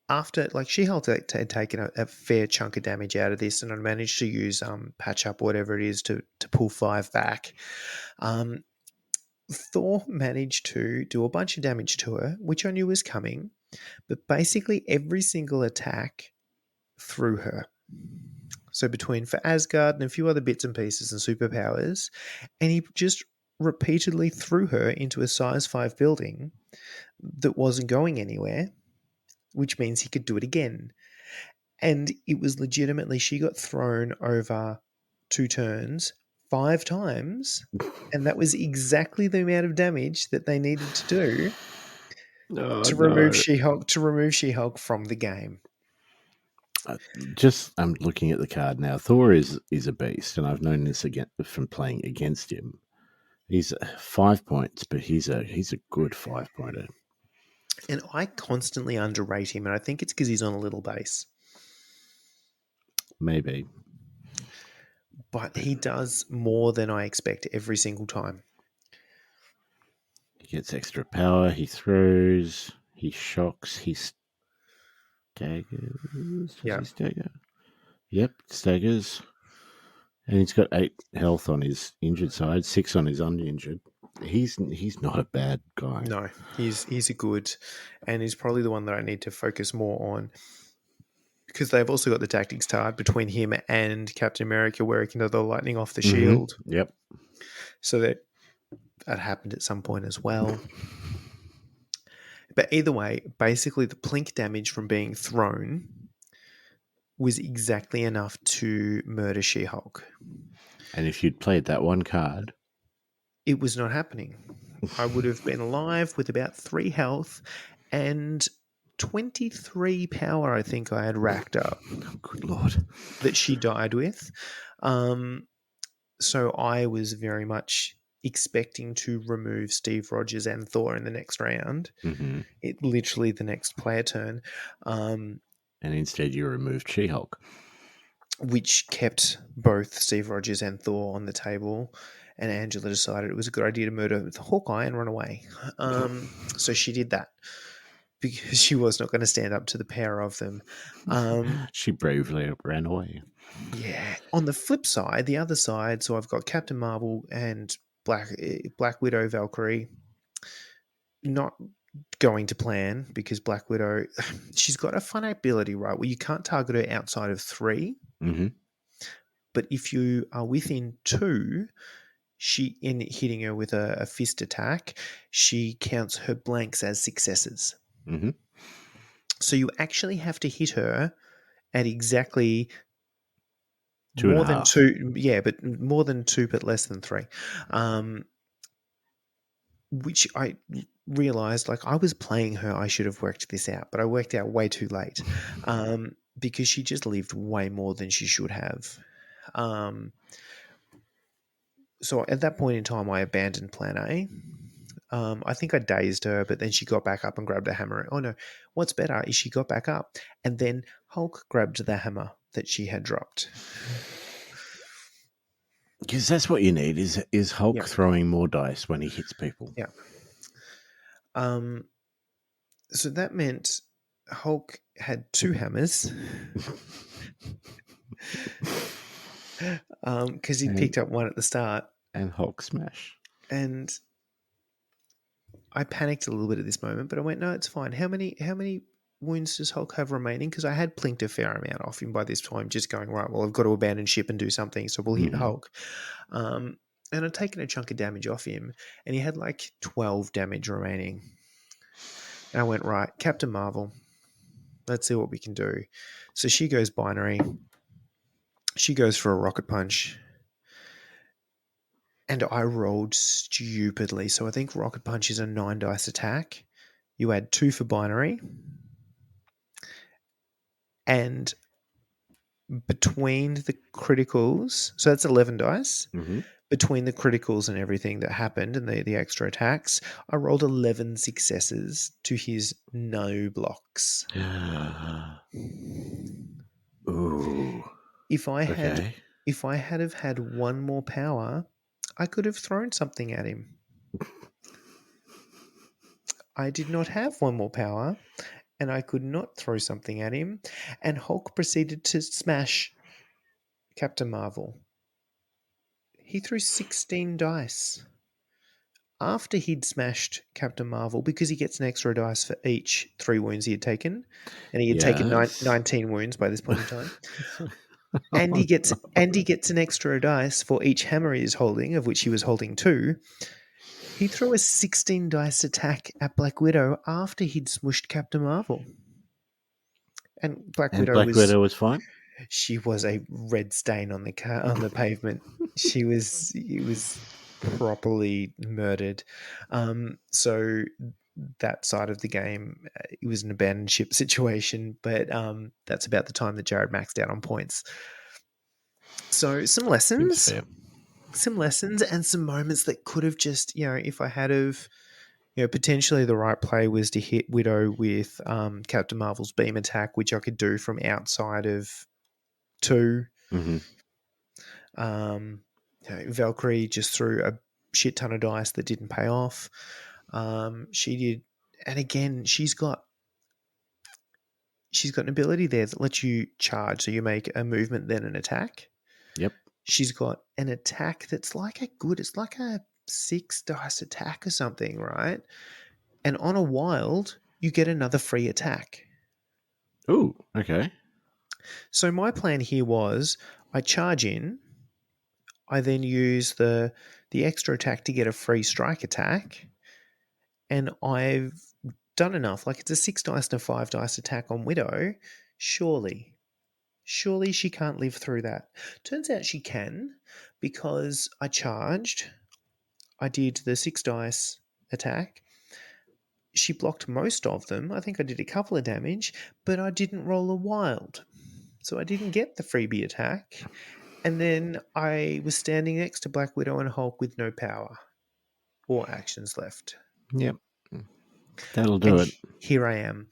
after, like, She-Hulk had taken a fair chunk of damage out of this, and I managed to use patch up, whatever it is, to pull 5 back. Thor managed to do a bunch of damage to her, which I knew was coming, but basically every single attack through her. So between for Asgard and a few other bits and pieces and superpowers, and he just repeatedly threw her into a size 5 building that wasn't going anywhere, which means he could do it again. And it was legitimately, she got thrown over 2 turns 5 times, and that was exactly the amount of damage that they needed to do to remove She-Hulk from the game. I'm looking at the card now. Thor is a beast, and I've known this again from playing against him. He's 5 points, but he's a good 5-pointer. And I constantly underrate him, and I think it's because he's on a little base. Maybe. But he does more than I expect every single time. He gets extra power, he throws, he shocks, he staggers. Does he stagger? Yep, staggers. And he's got 8 health on his injured side, 6 on his uninjured. He's not a bad guy. No, he's a good, and he's probably the one that I need to focus more on, because they've also got the tactics card between him and Captain America, where he can do the lightning off the shield. Yep. So that happened at some point as well. But either way, basically the plink damage from being thrown was exactly enough to murder She-Hulk. And if you'd played that one card, it was not happening. I would have been alive with about 3 health and 23 power, I think I had racked up. Oh, good Lord. That she died with. So I was very much expecting to remove Steve Rogers and Thor in the next round. It literally the next player turn. And instead you removed She-Hulk, which kept both Steve Rogers and Thor on the table. And Angela decided it was a good idea to murder Hawkeye and run away. So she did that because she was not going to stand up to the pair of them. She bravely ran away. Yeah. On the flip side, the other side, so I've got Captain Marvel and Black Widow Valkyrie. Not going to plan, because Black Widow, she's got a fun ability, right, where you can't target her outside of 3. But if you are within 2, she, in hitting her with a fist attack, she counts her blanks as successes. So you actually have to hit her at exactly 2.5. More than 2, yeah, but more than 2, but less than 3. Which realized, like, I was playing her. I should have worked this out, but I worked out way too late, because she just lived way more than she should have. So at that point in time, I abandoned Plan A. I think I dazed her, but then she got back up and grabbed a hammer. Oh no, what's better is she got back up and then Hulk grabbed the hammer that she had dropped. Because that's what you need is Hulk Yep. throwing more dice when he hits people. Yeah. So that meant Hulk had 2 hammers. Because he picked up one at the start. And Hulk smash. And I panicked a little bit at this moment, but I went, no, it's fine. How many wounds does Hulk have remaining? Because I had plinked a fair amount off him by this time, just going, right, well, I've got to abandon ship and do something, so we'll hit Hulk. And I'd taken a chunk of damage off him, and he had like 12 damage remaining. And I went, right, Captain Marvel, let's see what we can do. So she goes binary. She goes for a rocket punch. And I rolled stupidly. So I think rocket punch is a 9 dice attack. You add 2 for binary. And between the criticals, so that's 11 dice. Mm-hmm. Between the criticals and everything that happened and the extra attacks, I rolled 11 successes to his no blocks. Ooh. If I had have had one more power, I could have thrown something at him. I did not have one more power, and I could not throw something at him, and Hulk proceeded to smash Captain Marvel. He threw 16 dice. After he'd smashed Captain Marvel, because he gets an extra dice for each 3 wounds he had taken, and he had taken 19 wounds by this point in time. And he gets an extra dice for each hammer he is holding, of which he was holding 2. He threw a 16 dice attack at Black Widow after he'd smushed Captain Marvel. And Black Widow was fine. She was a red stain on the pavement. It was properly murdered. So that side of the game, it was an abandoned ship situation, but that's about the time that Jared maxed out on points. So some lessons and some moments that could have just, if I had have, potentially the right play was to hit Widow with Captain Marvel's beam attack, which I could do from outside of 2. Mm-hmm. Valkyrie just threw a shit ton of dice that didn't pay off. She did, and again, she's got an ability there that lets you charge, so you make a movement then an attack. Yep. She's got an attack that's like it's like a 6 dice attack or something, right? And on a wild, you get another free attack. Ooh, okay. So my plan here was I charge in, I then use the extra attack to get a free strike attack, and I've done enough. Like, it's a 6 dice and a 5 dice attack on Widow. Surely she can't live through that. Turns out she can, because I charged. I did the 6 dice attack. She blocked most of them. I think I did a couple of damage, but I didn't roll a wild. So I didn't get the freebie attack. And then I was standing next to Black Widow and Hulk with no power or actions left. Yep. That'll do it. Here I am.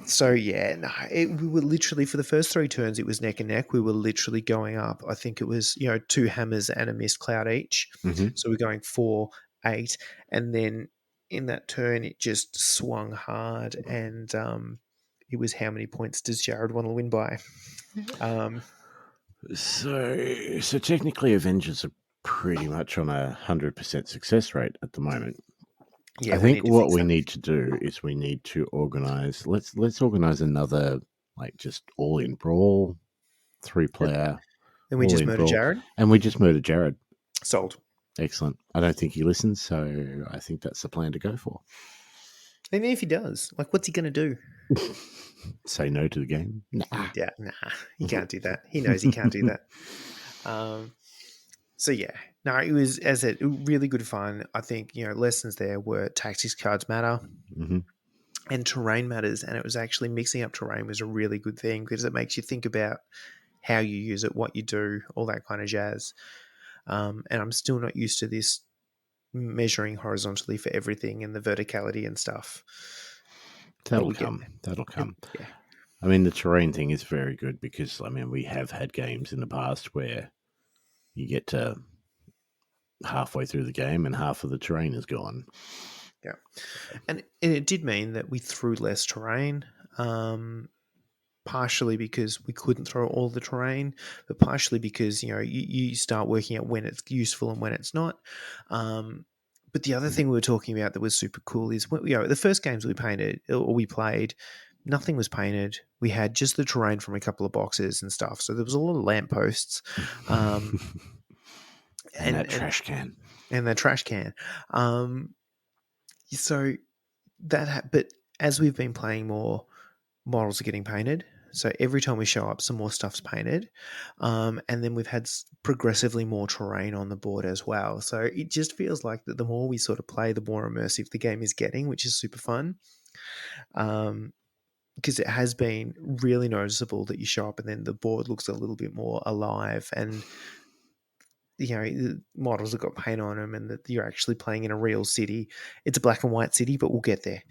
So yeah, we were literally, for the first 3 turns, it was neck and neck. We were literally going up. I think it was, 2 hammers and a mist cloud each. Mm-hmm. So we're going 4, 8. And then in that turn, it just swung hard. And it was, how many points does Jared want to win by? So technically Avengers are pretty much on 100% success rate at the moment. Yeah, I think what we need to do is we need to organize. Let's organize another, like, just all in brawl, 3-player. And we just murder Jared. And we just murder Jared. Sold. Excellent. I don't think he listens, so I think that's the plan to go for. And if he does, like, what's he going to do? Say no to the game? Nah. Yeah, nah. He can't do that. He knows he can't do that. So yeah, no, it was, as I said, really good fun. I think, lessons there were tactics cards matter Mm-hmm. and terrain matters, and it was actually mixing up terrain was a really good thing because it makes you think about how you use it, what you do, all that kind of jazz. And I'm still not used to this measuring horizontally for everything and the verticality and stuff. But That'll we'll get come. That'll there. come. Yeah. I mean, the terrain thing is very good because, we have had games in the past where you get to halfway through the game and half of the terrain is gone. Yeah. And it did mean that we threw less terrain, partially because we couldn't throw all the terrain, but partially because, you start working out when it's useful and when it's not. But the other thing we were talking about that was super cool is when, the first games we painted or we played, nothing was painted. We had just the terrain from a couple of boxes and stuff. So there was a lot of lampposts, and and that trash can. and the trash can. So but as we've been playing more, models are getting painted. So every time we show up, some more stuff's painted. And then we've had progressively more terrain on the board as well. So it just feels like that the more we sort of play, the more immersive the game is getting, which is super fun. Because it has been really noticeable that you show up and then the board looks a little bit more alive, and the models have got paint on them, and that you're actually playing in a real city. It's a black and white city, but we'll get there.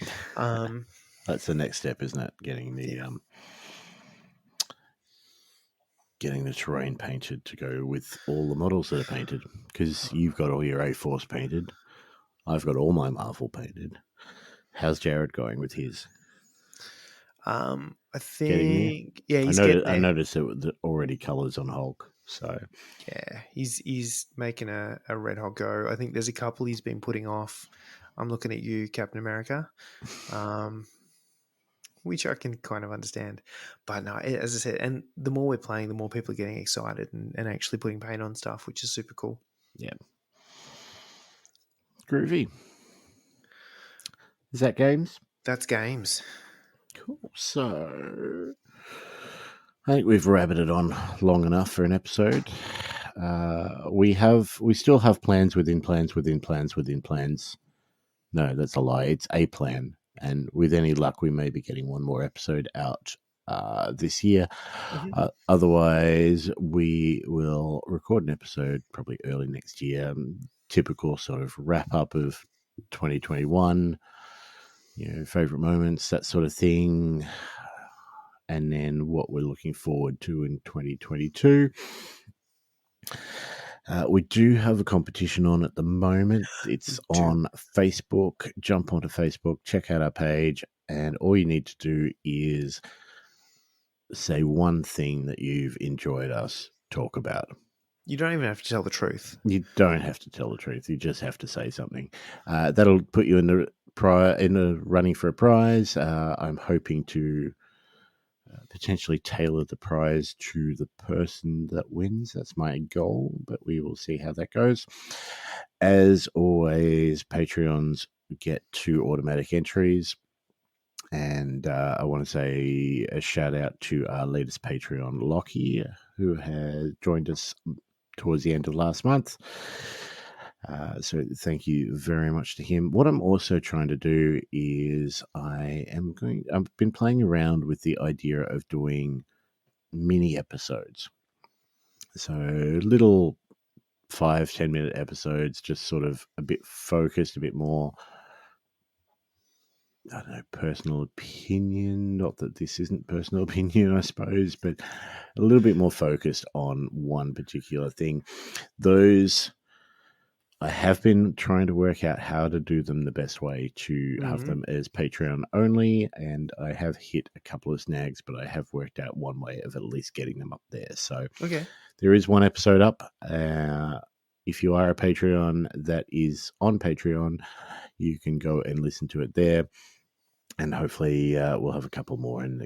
That's the next step, isn't it? Getting the terrain painted to go with all the models that are painted. Because you've got all your A-Force painted. I've got all my Marvel painted. How's Jared going with his? I Getting there? think, yeah, he's getting I there. noticed that already colours on Hulk. So Yeah, he's making a Red Hot go. I think there's a couple he's been putting off. I'm looking at you, Captain America, which I can kind of understand. But no, as I said, and the more we're playing, the more people are getting excited and actually putting paint on stuff, which is super cool. yeah, groovy. Is that games? That's games. Cool. So I think we've rabbited on long enough for an episode. We still have plans within plans within plans within plans. No, that's a lie. It's a plan, and with any luck, we may be getting one more episode out this year. Mm-hmm. Otherwise, we will record an episode probably early next year. Typical sort of wrap up of 2021. Favorite moments, that sort of thing. And then what we're looking forward to in 2022. We do have a competition on at the moment. It's on Facebook. Jump onto Facebook, check out our page, and all you need to do is say one thing that you've enjoyed us talk about. You don't even have to tell the truth. You don't have to tell the truth. You just have to say something. That'll put you in the running for a prize. I'm hoping to potentially tailor the prize to the person that wins. That's my goal, but we will see how that goes. As always, Patreons get 2 automatic entries. And I want to say a shout out to our latest Patreon, Lockie, who has joined us towards the end of last month. So thank you very much to him. What I'm also trying to do is I've been playing around with the idea of doing mini episodes. So little 5-10 minute episodes, just sort of a bit focused, a bit more, I don't know, personal opinion. Not that this isn't personal opinion, I suppose, but a little bit more focused on one particular thing. Those, I have been trying to work out how to do them the best way to have them as Patreon only, and I have hit a couple of snags, but I have worked out one way of at least getting them up there. So Okay. there is one episode up. If you are a Patreon that is on Patreon, you can go and listen to it there, and hopefully we'll have a couple more in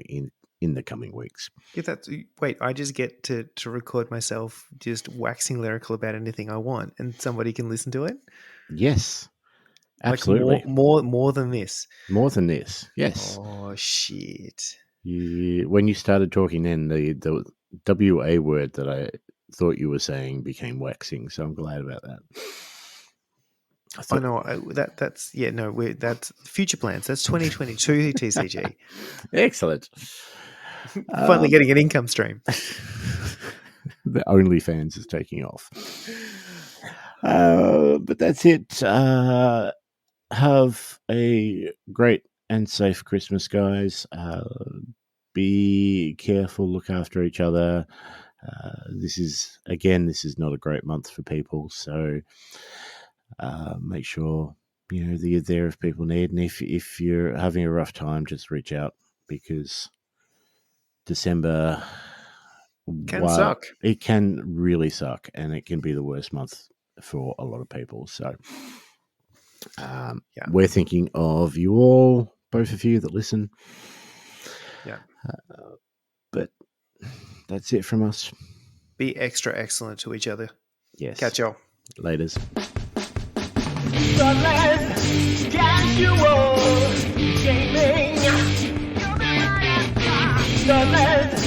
the coming weeks. Wait, I just get to record myself just waxing lyrical about anything I want, and somebody can listen to it? Yes, Like absolutely. more than this. More than this, yes. Oh shit. When you started talking, then the WA word that thought you were saying became waxing. So I'm glad about that. Oh no, that's that's future plans. That's 2022 TCG. Excellent. Finally getting an income stream. The OnlyFans is taking off. But that's it. Have a great and safe Christmas, guys. Be careful, look after each other. This is not a great month for people, so make sure that you're there if people need, and if you're having a rough time, just reach out, because December can suck. It can really suck, and it can be the worst month for a lot of people. So we're thinking of you all, both of you that listen. Yeah. But that's it from us. Be extra excellent to each other. Yes. Catch y'all. Laters. Casual gaming. Don't let